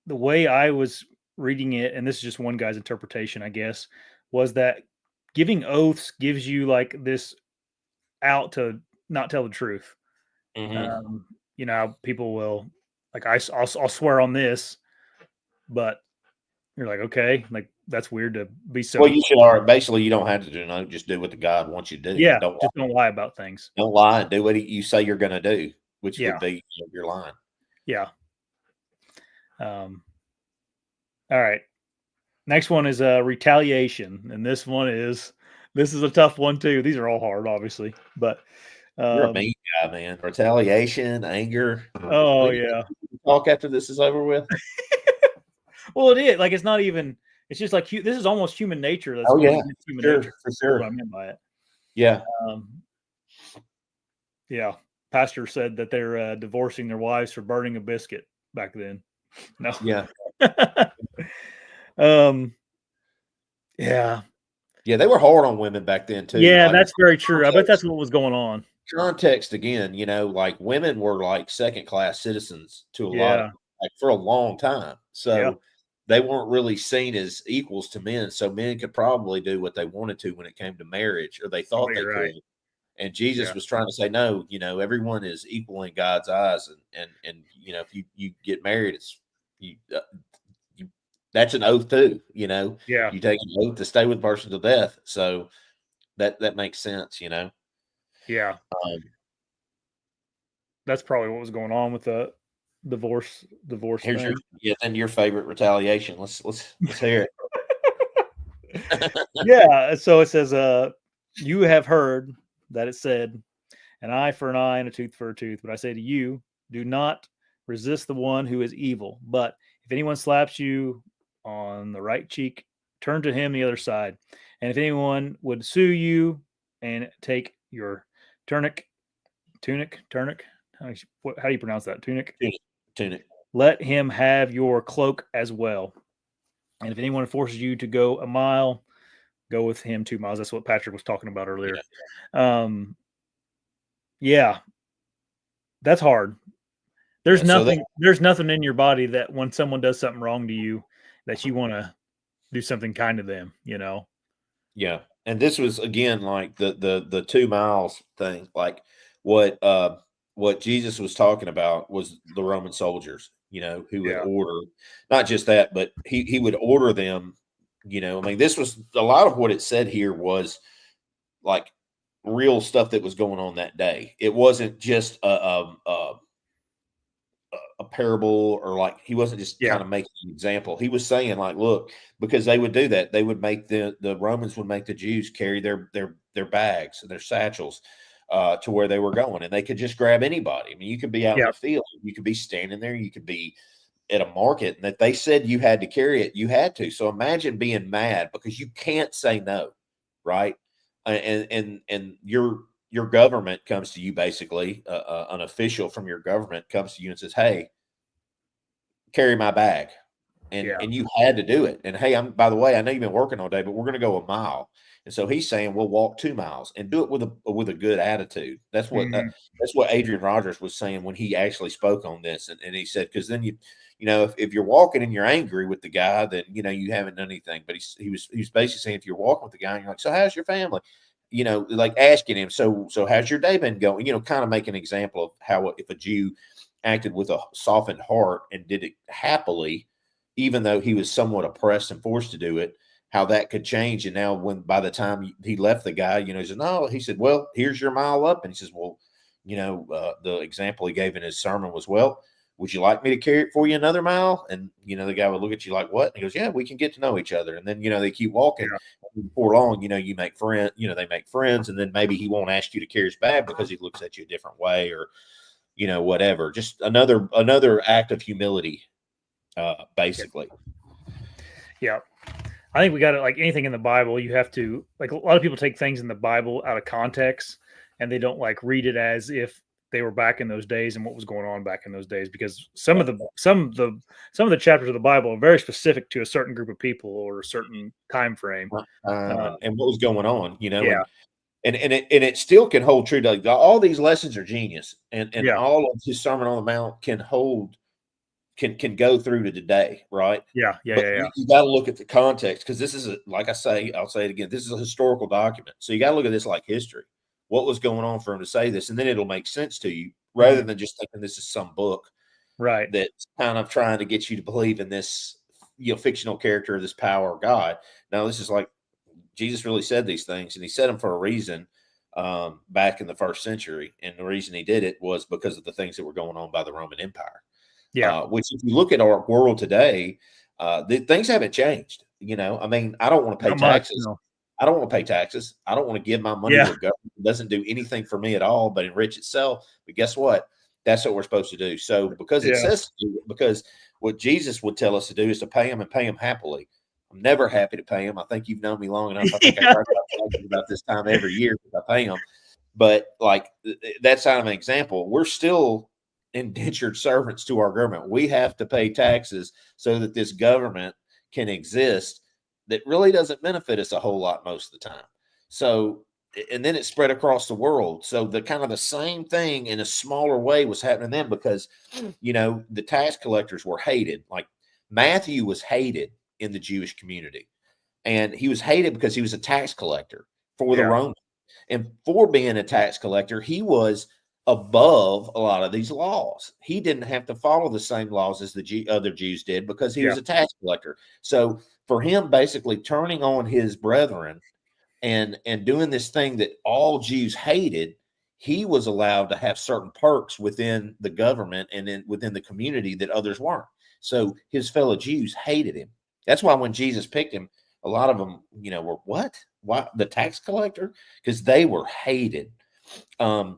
the way I was reading it, and this is just one guy's interpretation, I guess, was that giving oaths gives you like this out to not tell the truth. Hmm. Um, people will like I'll swear on this, but you're like, okay, like that's weird to be Well, so. you should are basically you don't have to do nothing. Just do what the God wants you to do. Yeah, Don't just don't lie about things. don't lie and do what you say you're going to do, which would Yeah, be you're lying. yeah. Um, all right. Next one is retaliation, and this is a tough one too. These are all hard, obviously, but You're a um, mean guy, man. Retaliation, anger. oh We can yeah. talk after this is over with. Well, it is like it's not even. It's just like this is almost human nature that's Oh going yeah, against human sure, nature. for That's what sure. I meant by it. Yeah, Um, yeah, pastor said that they're divorcing their wives for burning a biscuit back then. No. yeah, um. Yeah. yeah. They were hard on women back then too. Yeah, Like that's very true. I bet that's context, what was going on. context again. Like women were like second class citizens to a lot of Yeah. like for a long time. Yeah. So they weren't really seen as equals to men. So men could probably do what they wanted to when it came to marriage, or they Oh, thought they you're right. could. And Jesus Yeah. was trying to say, no, everyone is equal in God's eyes, and if you get married, it's you, you that's an oath too. Yeah. You take an oath to stay with the person to death. So that makes sense. Yeah. Um, That's probably what was going on with the divorce here's thing. then your favorite retaliation. Let's hear it. Yeah. So it says, you have heard that it said, an eye for an eye and a tooth for a tooth. But I say to you, do not resist the one who is evil. But if anyone slaps you on the right cheek, turn to him the other side. And if anyone would sue you and take your tunic, how do you pronounce that? Tunic? Tunic. Let him have your cloak as well. And if anyone forces you to go a mile, go with him 2 miles. That's what Patrick was talking about Yeah. earlier. Yeah, that's hard. Yeah. So that There's nothing in your body that when someone does something wrong to you that you want to do something kind to them. yeah. And this was again like the 2 miles thing. Like what what Jesus was talking about was the Roman soldiers, who would Yeah. order not just that, but he would order them, I mean, this was a lot of what it said here was like real stuff that was going on that day. It wasn't just a parable or like he wasn't just Yeah. kind of making an example. He was saying like, look, because they would do that. They would make the Romans would make the Jews carry their bags and their satchels to where they were going, and they could just grab anybody. I mean, you could be out in Yeah. the field, you could be standing there, you could be at a market, and that they said you had to carry it, you had to. So imagine being mad because you can't say no, right? And you're your government comes to you, basically, an official from your government comes to you and says, "Hey, carry my bag." Yeah. And you had to do it. And hey, by the way, I know you've been working all day, but we're going to go a mile. And so he's saying we'll walk 2 miles and do it with a good attitude. Mhm. That's what Adrian Rogers was saying when he actually spoke on this. And he said, because then if you're walking and you're angry with the guy, then you haven't done anything. But he was basically saying, if you're walking with the guy and you're like, so how's your family? Like asking him, so how's your day been going? Kind of make an example of how if a Jew acted with a softened heart and did it happily, even though he was somewhat oppressed and forced to do it, how that could change. And now by the time he left the guy, he said, no, he said, well, here's your mile up. And he says, well, the example he gave in his sermon was, well, would you like me to carry it for you another mile? And, the guy would look at you like, what? And he goes, yeah, we can get to know each other. And then, they keep walking. Yeah. Before long, you make friends, they make friends. And then maybe he won't ask you to carry his bag because he looks at you a different way, or, whatever. Just another act of humility, basically. Yeah. I think we got to, like anything in the Bible, you have to, like, a lot of people take things in the Bible out of context and they don't like read it as if they were back in those days and what was going on back in those days, because some of the chapters of the Bible are very specific to a certain group of people or a certain time frame. And what was going on, Yeah. and it still can hold true to, like, all these lessons are genius, and Yeah. all of his Sermon on the Mount can go through to today, right? Yeah. But you got to look at the context, because this is like I say, I'll say it again, this is a historical document. So you got to look at this like history. What was going on for him to say this? And then it'll make sense to you, rather than just thinking this is some book Right. that's kind of trying to get you to believe in this, fictional character, this power of God. Now, this is like, Jesus really said these things, and he said them for a reason, back in the first century. And the reason he did it was because of the things that were going on by the Roman Empire. Yeah. Which, if you look at our world today, things haven't changed. I mean, I don't want to pay Not much, taxes. no. I don't want to pay taxes. I don't want to give my money to a government that doesn't do anything for me at all, but enrich itself. But guess what? That's what we're supposed to do. So because it says to do it, because what Jesus would tell us to do is to pay him, and pay him happily. I'm never happy to pay him. I think you've known me long enough. I think I cry about this time every year because I pay him. But like, that's kind of an example. We're still indentured servants to our government. We have to pay taxes so that this government can exist, that really doesn't benefit us a whole lot most of the time. So, and then it spread across the world. So the kind of the same thing in a smaller way was happening then, because, the tax collectors were hated. Like, Matthew was hated in the Jewish community, and he was hated because he was a tax collector for the Romans. And for being a tax collector, he was above a lot of these laws. He didn't have to follow the same laws as the other Jews did, because he was a tax collector. So for him, basically turning on his brethren and doing this thing that all Jews hated, he was allowed to have certain perks within the government and within the community that others weren't. So his fellow Jews hated him. That's why when Jesus picked him, a lot of them, were, what? Why the tax collector? Because they were hated. And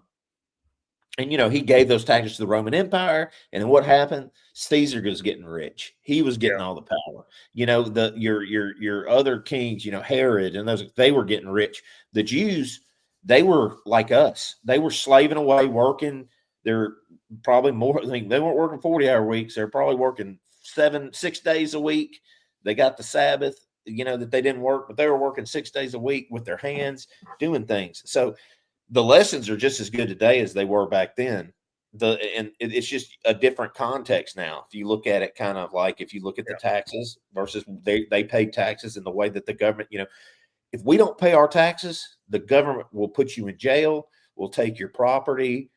he gave those taxes to the Roman Empire, and then what happened? Caesar was getting rich. He was getting all the power. Your other kings, Herod and those, they were getting rich. The Jews, they were like us. They were slaving away, working. They're probably more. I mean, they weren't working 40-hour weeks. They're probably working 6 days a week. They got the Sabbath, that they didn't work, but they were working 6 days a week with their hands, doing things. So the lessons are just as good today as they were back then. It's just a different context now. If you look at it, kind of like, if you look at the taxes versus they pay taxes in the way that the government, if we don't pay our taxes, the government will put you in jail, will take your property.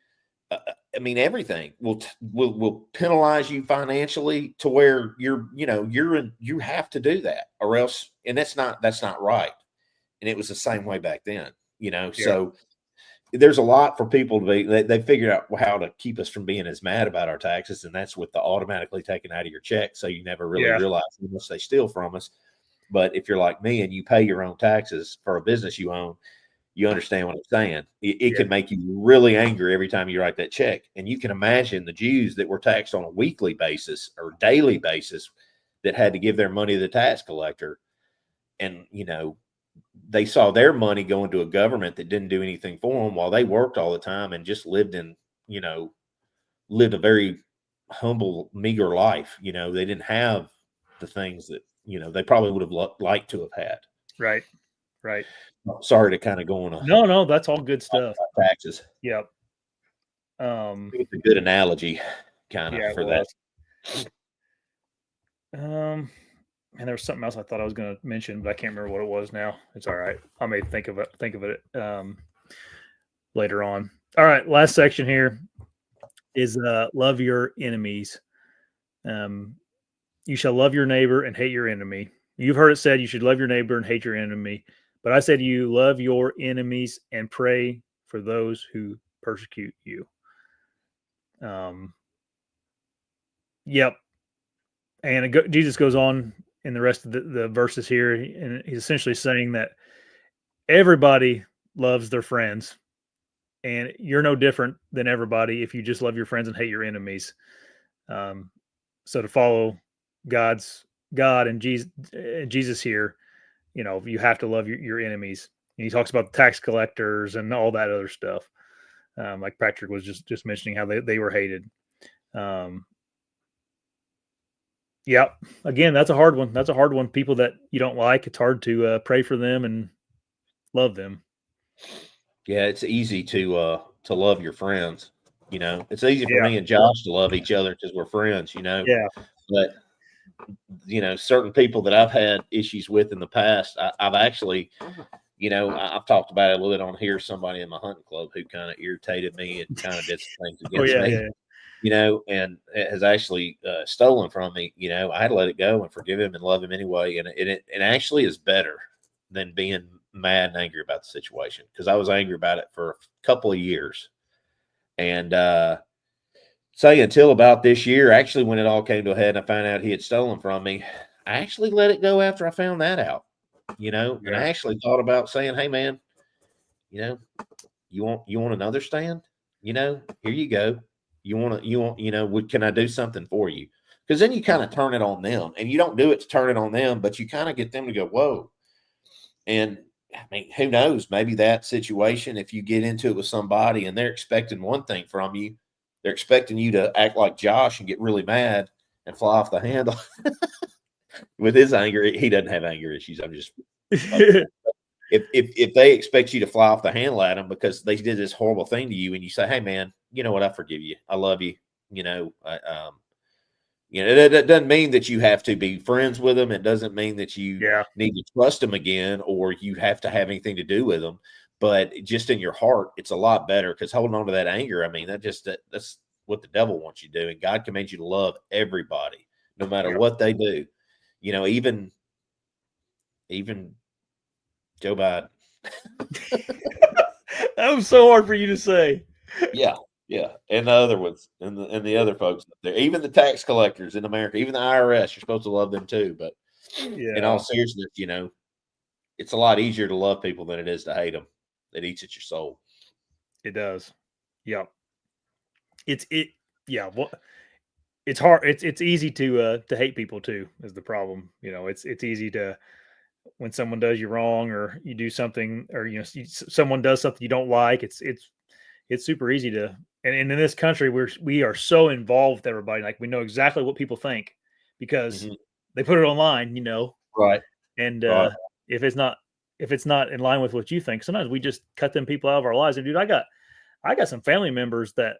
I mean, everything will penalize you financially, to where you have to do that, or else, and that's not right. And it was the same way back then, so there's a lot for people to be, they figured out how to keep us from being as mad about our taxes. And that's with the automatically taken out of your check. So you never really realize how much they steal from us. But if you're like me and you pay your own taxes for a business you own, you understand what I'm saying. It can make you really angry every time you write that check. And you can imagine the Jews that were taxed on a weekly basis or daily basis, that had to give their money to the tax collector. And, they saw their money going to a government that didn't do anything for them while they worked all the time and just lived a very humble, meager life. They didn't have the things that, they probably would have liked to have had. Right. Right. Sorry to kind of go on No, that's all good stuff. taxes. Yep. It's a good analogy kind of for that. And there was something else I thought I was going to mention, but I can't remember what it was now. It's all right. I may think of it later on. All right. Last section here is love your enemies. You shall love your neighbor and hate your enemy. You've heard it said you should love your neighbor and hate your enemy. But I said to you, love your enemies and pray for those who persecute you. Yep. And Jesus goes on in the rest of the verses here, and he's essentially saying that everybody loves their friends, and you're no different than everybody if you just love your friends and hate your enemies. So to follow God and Jesus here, you have to love your enemies. And he talks about the tax collectors and all that other stuff. Like Patrick was just mentioning how they were hated. Yep. Again, that's a hard one. People that you don't like, it's hard to pray for them and love them. Yeah, it's easy to love your friends. It's easy for me and Josh to love each other because we're friends. Yeah. But certain people that I've had issues with in the past, I've actually, I've talked about it a little bit on here. Somebody in my hunting club who kind of irritated me and kind of did some things against me. Yeah. And it has actually stolen from me. I had to let it go and forgive him and love him anyway. And it actually is better than being mad and angry about the situation, because I was angry about it for a couple of years. And say until about this year, actually, when it all came to a head and I found out he had stolen from me, I actually let it go after I found that out, and I actually thought about saying, hey, man, you want another stand? Here you go. Can I do something for you? Because then you kind of turn it on them, and you don't do it to turn it on them, but you kind of get them to go, whoa. And I mean, who knows? Maybe that situation, if you get into it with somebody and they're expecting one thing from you, they're expecting you to act like Josh and get really mad and fly off the handle. With his anger, he doesn't have anger issues. I'm just if they expect you to fly off the handle at them because they did this horrible thing to you, and you say, "Hey, man, you know what? I forgive you. I love you. That doesn't mean that you have to be friends with them. It doesn't mean that you need to trust them again, or you have to have anything to do with them. But just in your heart, it's a lot better, because holding on to that anger, I mean, that's what the devil wants you to do. And God commands you to love everybody, no matter what they do. Even Joe Biden. That was so hard for you to say. Yeah. And the other ones and the other folks up there, even the tax collectors in America, even the IRS, you're supposed to love them too. But in all seriousness, it's a lot easier to love people than it is to hate them. It eats at your soul. It does. Yep. It's hard. It's easy to hate people too, is the problem. It's easy to, when someone does you wrong, or you do something, or someone does something you don't like, it's super easy to, and in this country we are so involved with everybody, like we know exactly what people think because they put it online, Right. And if it's not in line with what you think, sometimes we just cut them people out of our lives. And dude, I got some family members that,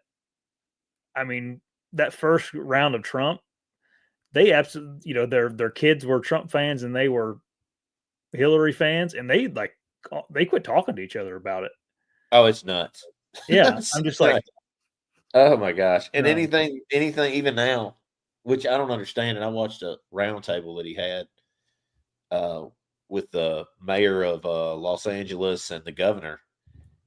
I mean, that first round of Trump, they absolutely, their kids were Trump fans and they were Hillary fans, and they quit talking to each other about it. Oh, it's nuts. Yeah. I'm just like, oh my gosh. And anything, even now, which I don't understand. And I watched a roundtable that he had with the mayor of Los Angeles and the governor.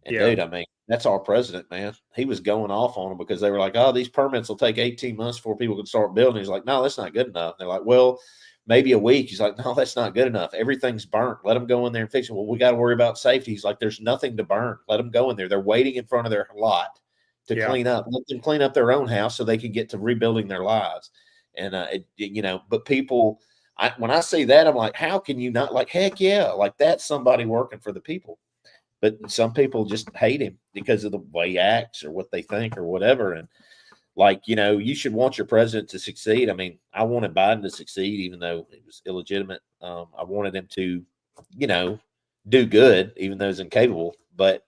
And dude, I mean, that's our president, man. He was going off on them because they were like, oh, these permits will take 18 months before people can start building. He's like, no, that's not good enough. And they're like, well, maybe a week. He's like, no, that's not good enough. Everything's burnt. Let them go in there and fix it. Well, we got to worry about safety. He's like, there's nothing to burn. Let them go in there. They're waiting in front of their lot to clean up. Let them clean up their own house so they can get to rebuilding their lives. And, but people, when I see that, I'm like, how can you not? Like, heck yeah, like that's somebody working for the people. But some people just hate him because of the way he acts or what they think or whatever. And like, you should want your president to succeed. I mean, I wanted Biden to succeed, even though it was illegitimate. I wanted him to, do good, even though he's incapable. But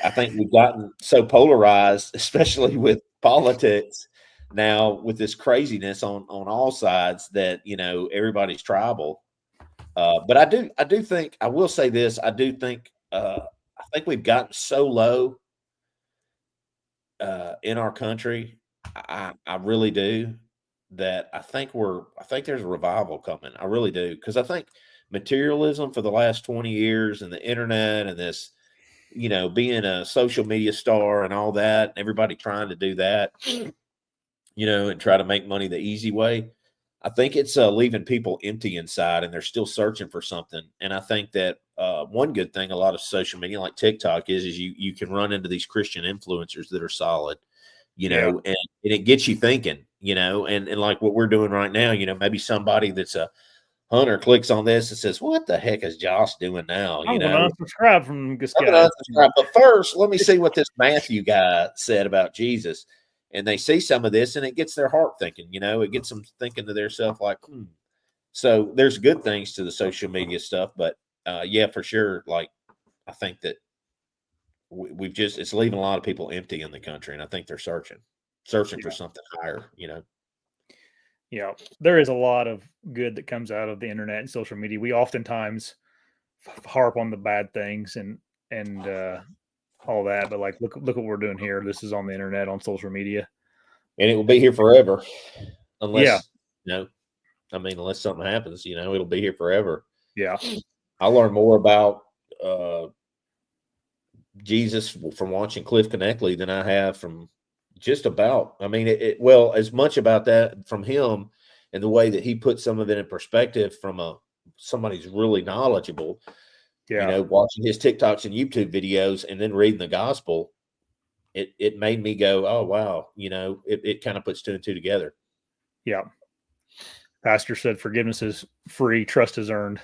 I think we've gotten so polarized, especially with politics now, with this craziness on all sides, that everybody's tribal. But I do think, I will say this. I think we've gotten so low in our country. I really do, that I think there's a revival coming. I really do, because I think materialism for the last 20 years and the internet and this, being a social media star and all that, and everybody trying to do that, and try to make money the easy way. I think it's leaving people empty inside, and they're still searching for something. And I think that one good thing a lot of social media like TikTok is you can run into these Christian influencers that are solid, and it gets you thinking, and like what we're doing right now, maybe somebody that's a hunter clicks on this and says, "What the heck is Josh doing now?" I'm going to unsubscribe from this I'm guy. gonna unsubscribe. But first, let me see what this Matthew guy said about Jesus. And they see some of this, and it gets their heart thinking. It gets them thinking to themselves, like, So there's good things to the social media stuff, but yeah, for sure. Like, I think that we've just, it's leaving a lot of people empty in the country, and I think they're searching for something higher. Yeah, there is a lot of good that comes out of the internet and social media. We oftentimes harp on the bad things and all that, but like look what we're doing here. This is on the internet, on social media, and it will be here forever, unless unless something happens. It'll be here forever. Yeah, I learned more about Jesus from watching Cliff Connectley than I have from just about. I mean, well, as much about that from him and the way that he put some of it in perspective from somebody who's really knowledgeable. Yeah, Watching his TikToks and YouTube videos and then reading the gospel, it made me go, oh wow, it kind of puts two and two together. Yeah. Pastor said forgiveness is free, trust is earned.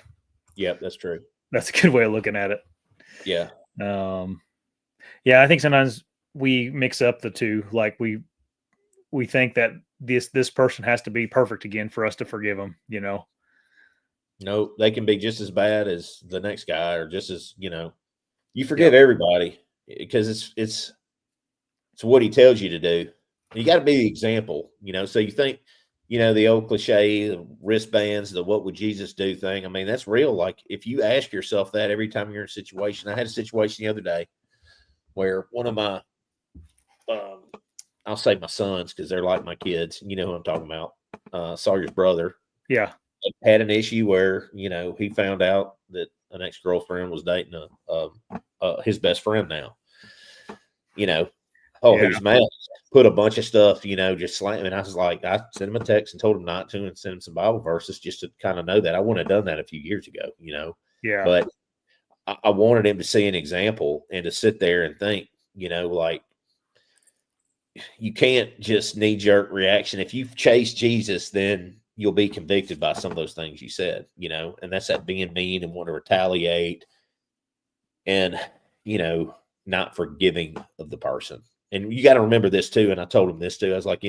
Yep, that's true. That's a good way of looking at it. Yeah. Yeah, I think sometimes we mix up the two. Like we think that this person has to be perfect again for us to forgive them, No, they can be just as bad as the next guy, or just as, you forgive everybody because it's what he tells you to do. You got to be the example, so you think, the old cliche, the wristbands, the what would Jesus do thing. I mean, that's real. Like if you ask yourself that every time you're in a situation. I had a situation the other day where one of my, I'll say my sons, because they're like my kids, who I'm talking about, Sawyer's brother. Yeah. Had an issue where, he found out that an ex-girlfriend was dating his best friend now. He was mad. Put a bunch of stuff, just slamming. I was like, I sent him a text and told him not to, and sent him some Bible verses just to kind of know that. I wouldn't have done that a few years ago, Yeah. But I wanted him to see an example and to sit there and think, like, you can't just knee-jerk reaction. If you chase Jesus, then you'll be convicted by some of those things you said, and that's that being mean and want to retaliate and, not forgiving of the person. And you got to remember this too. And I told him this too. I was like,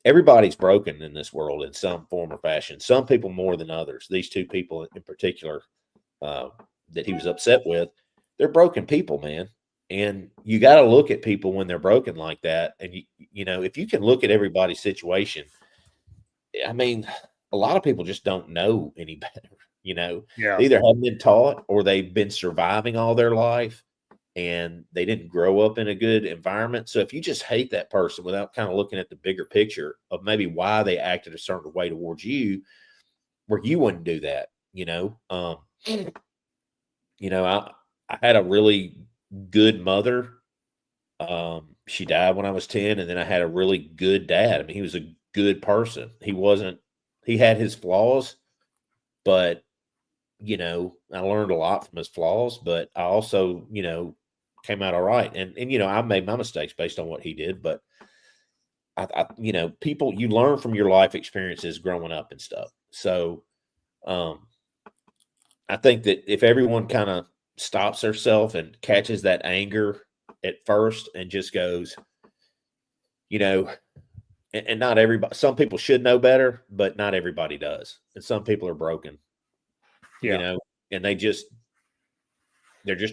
everybody's broken in this world in some form or fashion. Some people more than others. These two people in particular that he was upset with, they're broken people, man. And you got to look at people when they're broken like that. And, if you can look at everybody's situation, I mean, a lot of people just don't know any better. They either haven't been taught or they've been surviving all their life and they didn't grow up in a good environment. So if you just hate that person without kind of looking at the bigger picture of maybe why they acted a certain way towards you, where you wouldn't do that, I had a really good mother. She died when I was 10, and then I had a really good dad. I mean, he was a good person. He had his flaws, but I learned a lot from his flaws, but I also, came out all right. And I made my mistakes based on what he did, but people, you learn from your life experiences growing up and stuff. So I think that if everyone kind of stops themselves and catches that anger at first and just goes, and not everybody, some people should know better, but not everybody does. And some people are broken, Yeah. And they're just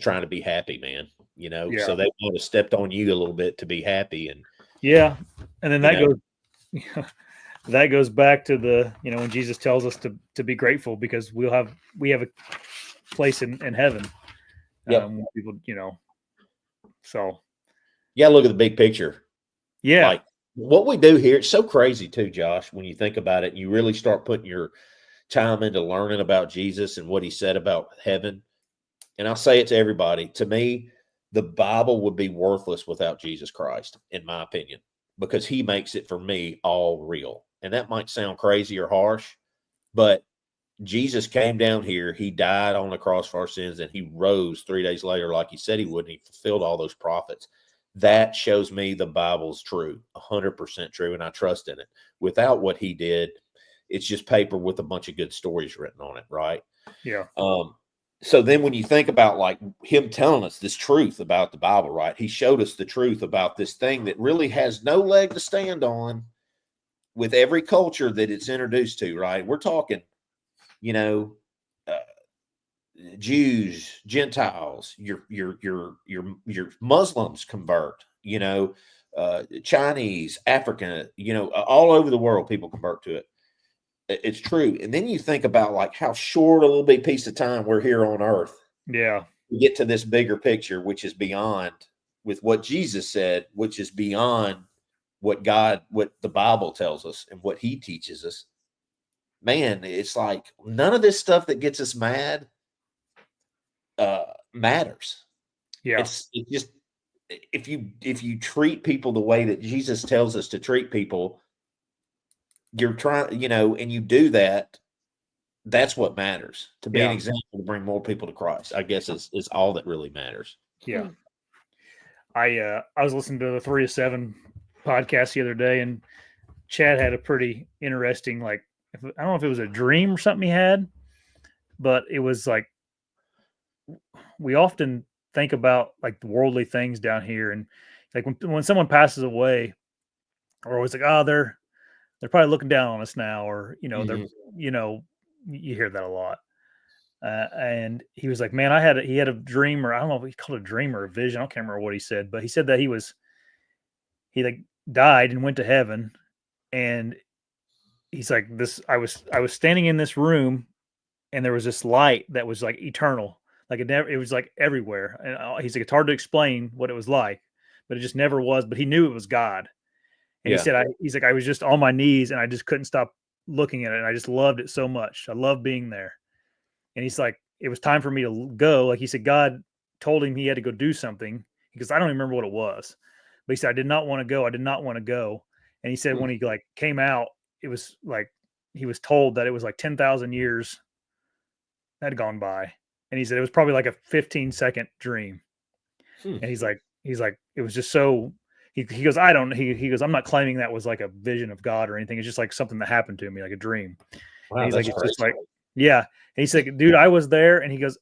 trying to be happy, man, Yeah. so they want to step on you a little bit to be happy. And, Yeah. And then you that goes back to the, when Jesus tells us to be grateful because we have a place in heaven. yep. People, so. Yeah. Look at the big picture. Yeah. Like what we do here, it's so crazy too, Josh, when you think about it, and you really start putting your time into learning about Jesus and what he said about heaven. And I'll say it to everybody. To me, the Bible would be worthless without Jesus Christ, in my opinion, because he makes it for me all real. And that might sound crazy or harsh, but Jesus came down here. He died on the cross for our sins, and he rose 3 days later, like he said he would, and he fulfilled all those prophets. That shows me the Bible's true, 100% true, and I trust in it. Without what he did, it's just paper with a bunch of good stories written on it, right? Yeah. So then when you think about like him telling us this truth about the Bible, right? He showed us the truth about this thing that really has no leg to stand on with every culture that it's introduced to, right? We're talking, uh, Jews, Gentiles, your Muslims convert, Chinese, African, all over the world, people convert to it. It's true. And then you think about like how short a little bit piece of time we're here on earth. Yeah. We get to this bigger picture, which is beyond with what Jesus said, which is beyond what the Bible tells us and what he teaches us. Man, it's like none of this stuff that gets us mad matters. Yeah. It's just if you treat people the way that Jesus tells us to treat people, you're trying, and you do that. That's what matters. To be an example to bring more people to Christ, I guess is all that really matters. Yeah. I was listening to the 3 to 7 podcast the other day, and Chad had a pretty interesting, I don't know if it was a dream or something he had, but it was like we often think about like the worldly things down here, and like when someone passes away, we're always like, oh, they're probably looking down on us now, or they're you hear that a lot. And he was like, man, he had a dream, or I don't know if he called it a dream or a vision. I can't remember what he said, but he said that he like died and went to heaven, and he's like, I was standing in this room, and there was this light that was like eternal, like it was like everywhere. And he's like, it's hard to explain what it was like, but it just never was. But he knew it was God. And he said, he's like, I was just on my knees and I just couldn't stop looking at it. And I just loved it so much. I love being there. And he's like, it was time for me to go. Like he said, God told him he had to go do something because I don't even remember what it was. But he said, I did not want to go. I did not want to go. And he said, when he like came out, it was like, he was told that it was like 10,000 years had gone by. And he said, it was probably like a 15-second dream. And he's like, it was just so, he goes, he goes, I'm not claiming that was like a vision of God or anything. It's just like something that happened to me, like a dream. Wow, and he's like, it's crazy. just like, yeah. And he's like, dude, I was there. And he goes,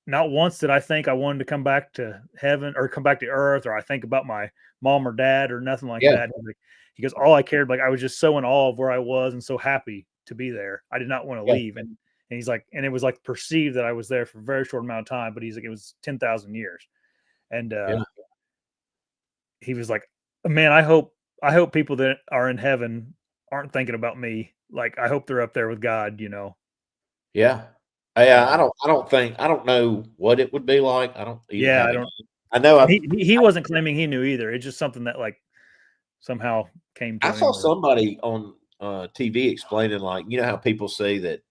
not once did I think I wanted to come back to heaven or come back to earth, or I think about my mom or dad or nothing like that. He goes, all I cared, like I was just so in awe of where I was and so happy to be there. I did not want to leave. And he's like, and it was like perceived that I was there for a very short amount of time, but he's like, it was 10,000 years. And he was like, man, I hope people that are in heaven aren't thinking about me. Like, I hope they're up there with God, Yeah. I don't know what it would be like. I don't even have it. I know he wasn't claiming he knew either. It's just something that like somehow came to him. I saw somebody on TV explaining, like, how people say that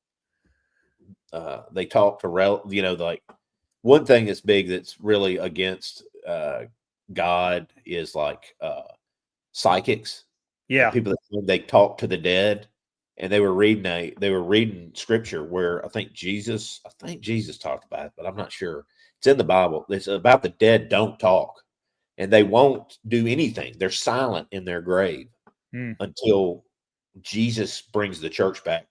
they talk to like one thing that's big that's really against God is like psychics. Yeah. People that they talk to the dead. And they were reading scripture where I think Jesus talked about it, but I'm not sure. It's in the Bible. It's about the dead don't talk, and they won't do anything. They're silent in their grave until Jesus brings the church back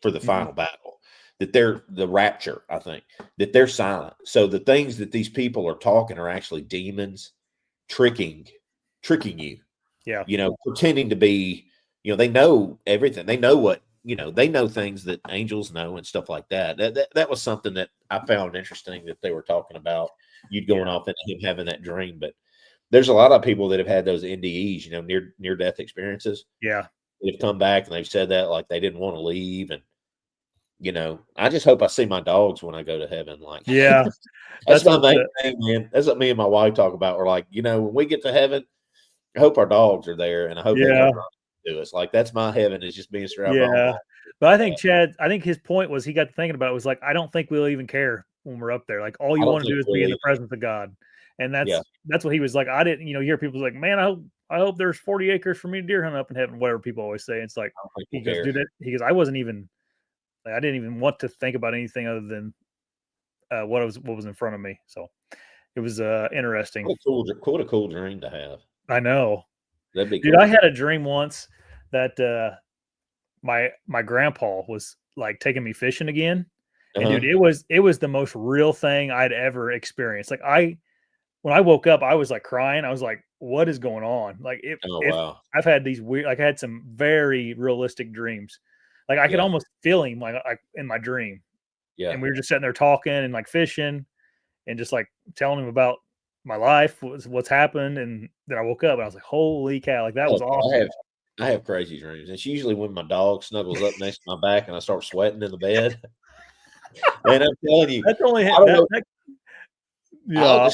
for the final battle, that they're the rapture, I think, that they're silent. So the things that these people are talking are actually demons tricking you, Yeah. Pretending to be, they know everything. They know what, they know things that angels know and stuff like that. That was something that I found interesting that they were talking about, you going off into him having that dream. But there's a lot of people that have had those NDEs, near death experiences. Yeah. They've come back and they've said that like they didn't want to leave. And, I just hope I see my dogs when I go to heaven. Like, Yeah. that's That's my what main thing, man. That's what me and my wife talk about. We're like, when we get to heaven, I hope our dogs are there and I hope they come to us. Like, that's my heaven, is just being surrounded by all Yeah. my But I think I think his point was, he got to thinking about it, was like, I don't think we'll even care when we're up there. Like, all I you don't want to think do is be we'll in the either. presence of God. And Yeah. that's what he was like. I didn't, you hear people like, man, I hope there's 40 acres for me to deer hunt up in heaven, whatever people always say. It's like, I don't think he we'll goes, care. dude, I wasn't even, like, I didn't even want to think about anything other than what was in front of me. So it was interesting. What a cool dream to have. I know. That'd be Dude, cool. I had a dream once that my grandpa was like taking me fishing again. And dude, it was the most real thing I'd ever experienced. Like, when I woke up, I was like crying. I was like, what is going on? Like, Oh, if wow. I've had these weird, like, I had some very realistic dreams. Like, I could Yeah. almost feel him like in my dream. Yeah. And we were just sitting there talking and like fishing and just like telling him about my life, what's happened. And then I woke up and I was like, holy cow, like, that was awesome. I have crazy dreams. It's usually when my dog snuggles up next to my back and I start sweating in the bed. And I'm telling you, That's only I don't know. yeah.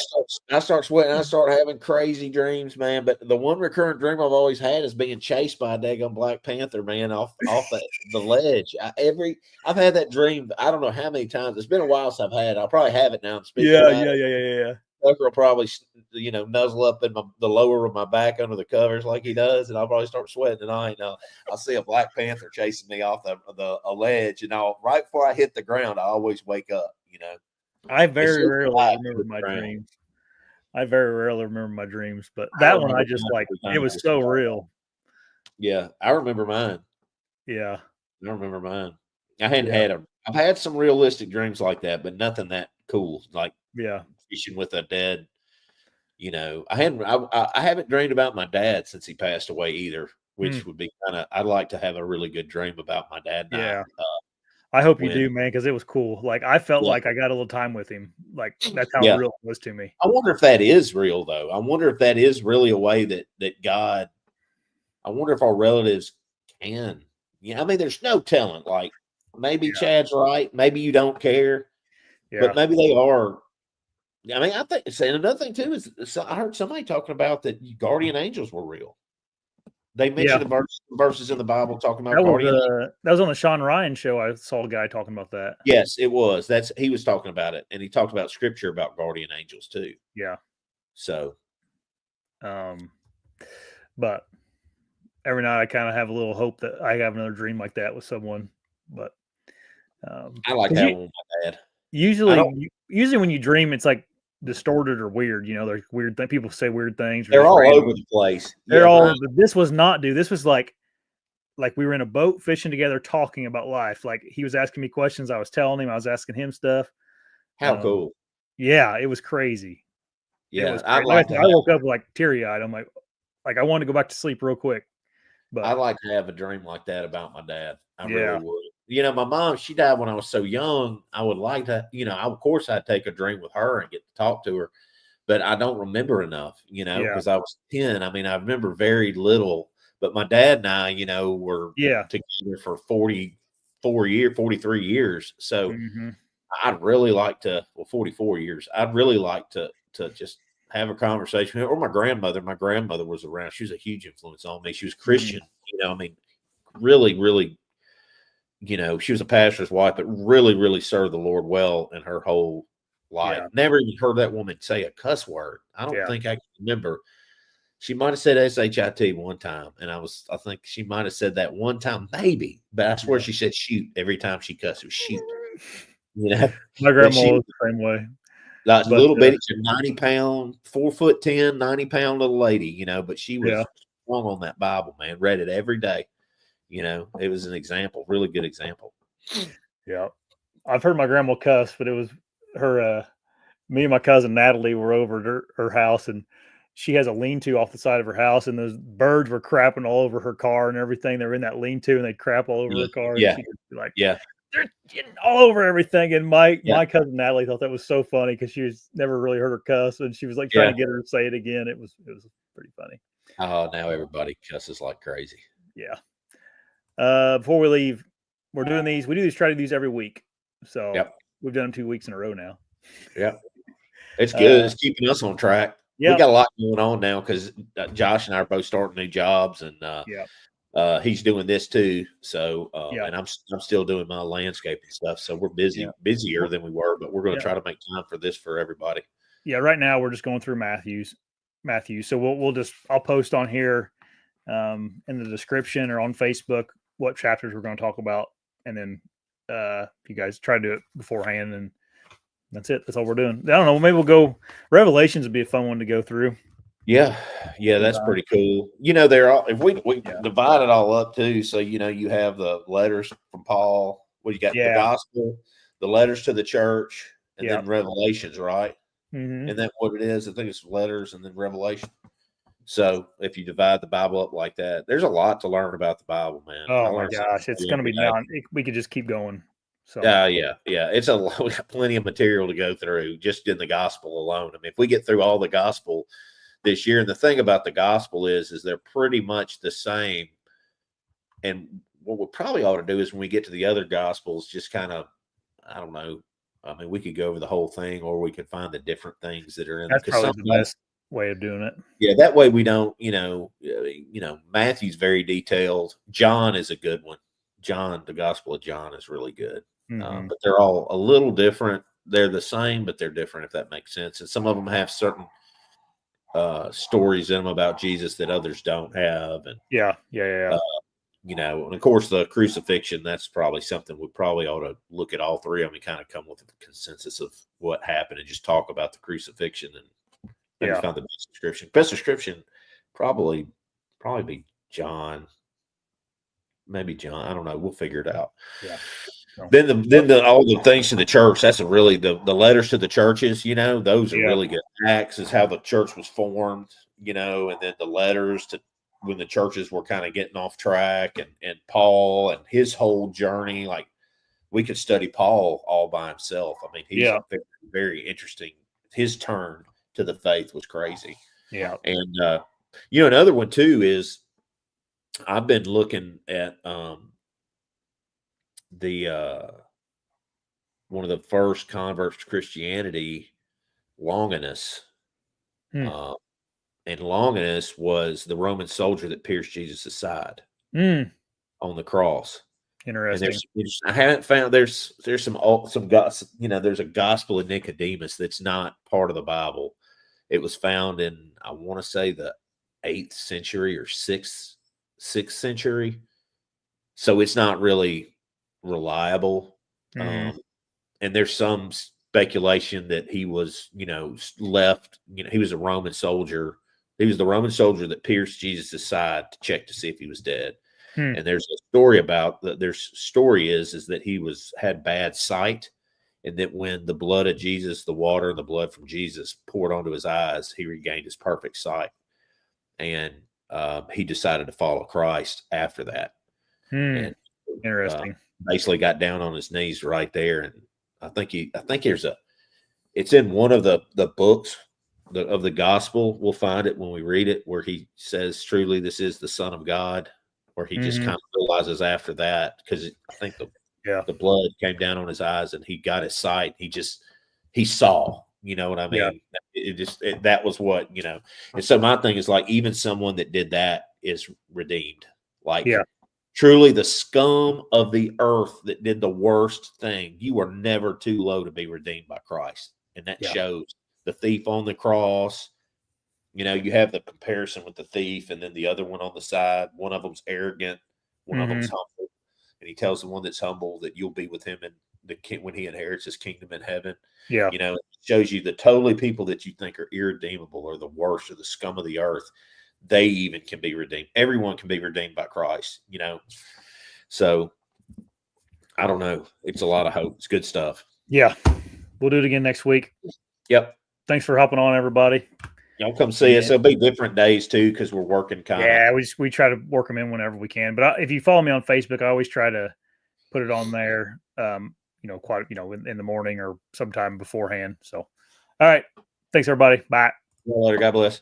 I start sweating. I start having crazy dreams, man. But the one recurrent dream I've always had is being chased by a daggone Black Panther, man, off the ledge. I've had that dream. I don't know how many times. It's been a while since I've had it. I'll probably have it now. I'm speaking Yeah, about yeah, it. yeah, yeah, yeah. Tucker will probably, nuzzle up in the lower of my back under the covers like he does, and I'll probably start sweating tonight. Now I'll see a Black Panther chasing me off a ledge, and right before I hit the ground, I always wake up. I very so rarely remember my dreams. I very rarely remember my dreams, but that one I just like, it was so real. Yeah, I remember mine. Yeah. I remember mine. I've had some realistic dreams like that, but nothing that cool, like fishing with a dead. I haven't dreamed about my dad since he passed away either, which would be I'd like to have a really good dream about my dad. Yeah. I hope you do, man, because it was cool. Like, I felt like I got a little time with him. Like, that's how real it was to me. I wonder if that is real, though. I wonder if that is really a way that God. I wonder if our relatives can. I mean, there's no telling. Like, maybe Chad's right. Maybe you don't care. Yeah. But maybe they are. I mean, I think. And another thing too is I heard somebody talking about that guardian angels were real. They mentioned the verses in the Bible talking about guardian angels. That was on the Sean Ryan show. I saw a guy talking about that. Yes, it was. He was talking about it, and he talked about scripture about guardian angels too. Yeah. So, but every night I kind of have a little hope that I have another dream like that with someone. But I like that one with my dad. Usually when you dream, it's like distorted or weird. There's weird things. People say weird things. They're all over the place. This was not, dude. This was like we were in a boat fishing together, talking about life. Like, he was asking me questions. I was telling him. I was asking him stuff. How cool. Yeah, it was crazy. Yeah, it was crazy. I woke up like teary eyed. I'm like I wanted to go back to sleep real quick. But I'd like to have a dream like that about my dad. I really would. My mom, she died when I was so young. I would like to, of course I'd take a dream with her and get to talk to her, but I don't remember enough, because I was 10. I mean, I remember very little, but my dad and I, were together for 43 years. So I'd really like to, 44 years. I'd really like to just have a conversation, or my grandmother. My grandmother was around. She was a huge influence on me. She was Christian, I mean, really, really, she was a pastor's wife, but really, really served the Lord well in her whole life. Yeah. Never even heard that woman say a cuss word. I don't think I can remember. She might have said SHIT one time, and I think she might have said that one time, maybe, but I swear she said shoot every time she cussed. It was shoot. My grandma was the same way. Like little bitty, 90-pound, 4'10", 90-pound little lady, but she was strong on that Bible, man. Read it every day, It was an example, really good example. Yeah. I've heard my grandma cuss, but it was her. Me and my cousin Natalie were over at her house, and she has a lean-to off the side of her house, and those birds were crapping all over her car and everything. They were in that lean-to, and they'd crap all over Yeah, her car, and yeah, she'd be like, yeah, "They're getting all over everything." And my yeah, my cousin Natalie thought that was so funny because she was never really heard her cuss, and she was like trying yeah. to get her to say it again. It was pretty funny. Oh, now everybody cusses like crazy. Yeah. Before we leave, we're doing these. We do these. Try to do these every week. So Yep, we've done them 2 weeks in a row now. yep. It's good. Uh, It's keeping us on track. We yep. got a lot going on now because Josh and I are both starting new jobs, and Yep. he's doing this too. So, Yep. and I'm still doing my landscaping stuff. So we're Yep. busier than we were, but we're going to Yep. try to make time for this for everybody. Yeah. Right now we're just going through Matthew. So I'll post on here in the description or on Facebook what chapters we're going to talk about, and then you guys try to do it beforehand, and that's it. That's all we're doing. I don't know. Maybe we'll go. Revelations would be a fun one to go through. Yeah, yeah, that's Sometime. pretty cool. They're all if we Yeah. divide it all up too. So you have the letters from Paul. Well, you got the Yeah. gospel, the letters to the church, and Yeah. then Revelations, right? Mm-hmm. Isn't that what it is? I think it's letters and then Revelation. So if you divide the Bible up like that, there's a lot to learn about the Bible, man. I Oh my learn something gosh, it's new going to every be day. we could just keep going. So Yeah. It's a lot. We got plenty of material to go through just in the gospel alone. I mean, if we get through all the gospel this year, and the thing about the gospel is they're pretty much the same. And what we probably ought to do is when we get to the other gospels, just kind of, I don't know. I mean, we could go over the whole thing, or we could find the different things that are in them. that's Because probably the sometimes, best way of doing it. yeah, that way we don't, Matthew's very detailed. John is a good one. John, the Gospel of John is really good. Mm-hmm. But they're all a little different. They're the same, but they're different, if that makes sense. And some of them have certain stories in them about Jesus that others don't have. And, Yeah. uh, and of course, the crucifixion, that's probably something we probably ought to look at all three of them and kind of come with a consensus of what happened and just talk about the crucifixion and maybe Yeah. find the best description. Best description probably be John. Maybe John. I don't know. We'll figure it out. Yeah. So, Then all the things to the church. That's really the letters to the churches. Those are yeah. really good. Acts is how the church was formed. And then the letters to when the churches were kind of getting off track, and Paul and his whole journey. Like we could study Paul all by himself. I mean, he's Yeah. very, very interesting. His turn to the faith was crazy. Yeah. And another one too is I've been looking at the one of the first converts to Christianity, Longinus. Hmm. And Longinus was the Roman soldier that pierced Jesus' side on the cross. And Interesting. I haven't found there's some there's a gospel of Nicodemus that's not part of the Bible. It was found in, I want to say, the 8th century or 6th century. So it's not really reliable. Mm-hmm. And there's some speculation that he was, left, he was a Roman soldier. He was the Roman soldier that pierced Jesus' side to check to see if he was dead. Hmm. And there's a story about that. Their story is that he had bad sight, and that when the blood of Jesus, the water and the blood from Jesus poured onto his eyes, he regained his perfect sight. And he decided to follow Christ after that. And Interesting. basically got down on his knees right there. And I think it's in one of the books of the gospel. We'll find it when we read it, where he says, truly, this is the Son of God, where he just kind of realizes after that, because I think the blood came down on his eyes and he got his sight. He saw, you know what I mean? Yeah. That was what, and so my thing is, like, even someone that did that is redeemed. Like, truly the scum of the earth that did the worst thing, you are never too low to be redeemed by Christ. And that shows. The thief on the cross, you have the comparison with the thief and then the other one on the side. One of them's arrogant, one of them's humble. And he tells the one that's humble that you'll be with him when he inherits his kingdom in heaven. Yeah. It shows you the totally people that you think are irredeemable or the worst or the scum of the earth. they even can be redeemed. Everyone can be redeemed by Christ, you know. So I don't know. It's a lot of hope. It's good stuff. Yeah. We'll do it again next week. Yep. Thanks for hopping on, everybody. Y'all come see us. It'll be different days too because we're working kind of. Yeah, we try to work them in whenever we can. But if you follow me on Facebook, I always try to put it on there. In the morning or sometime beforehand. So, all right. Thanks, everybody. Bye. Later. God bless.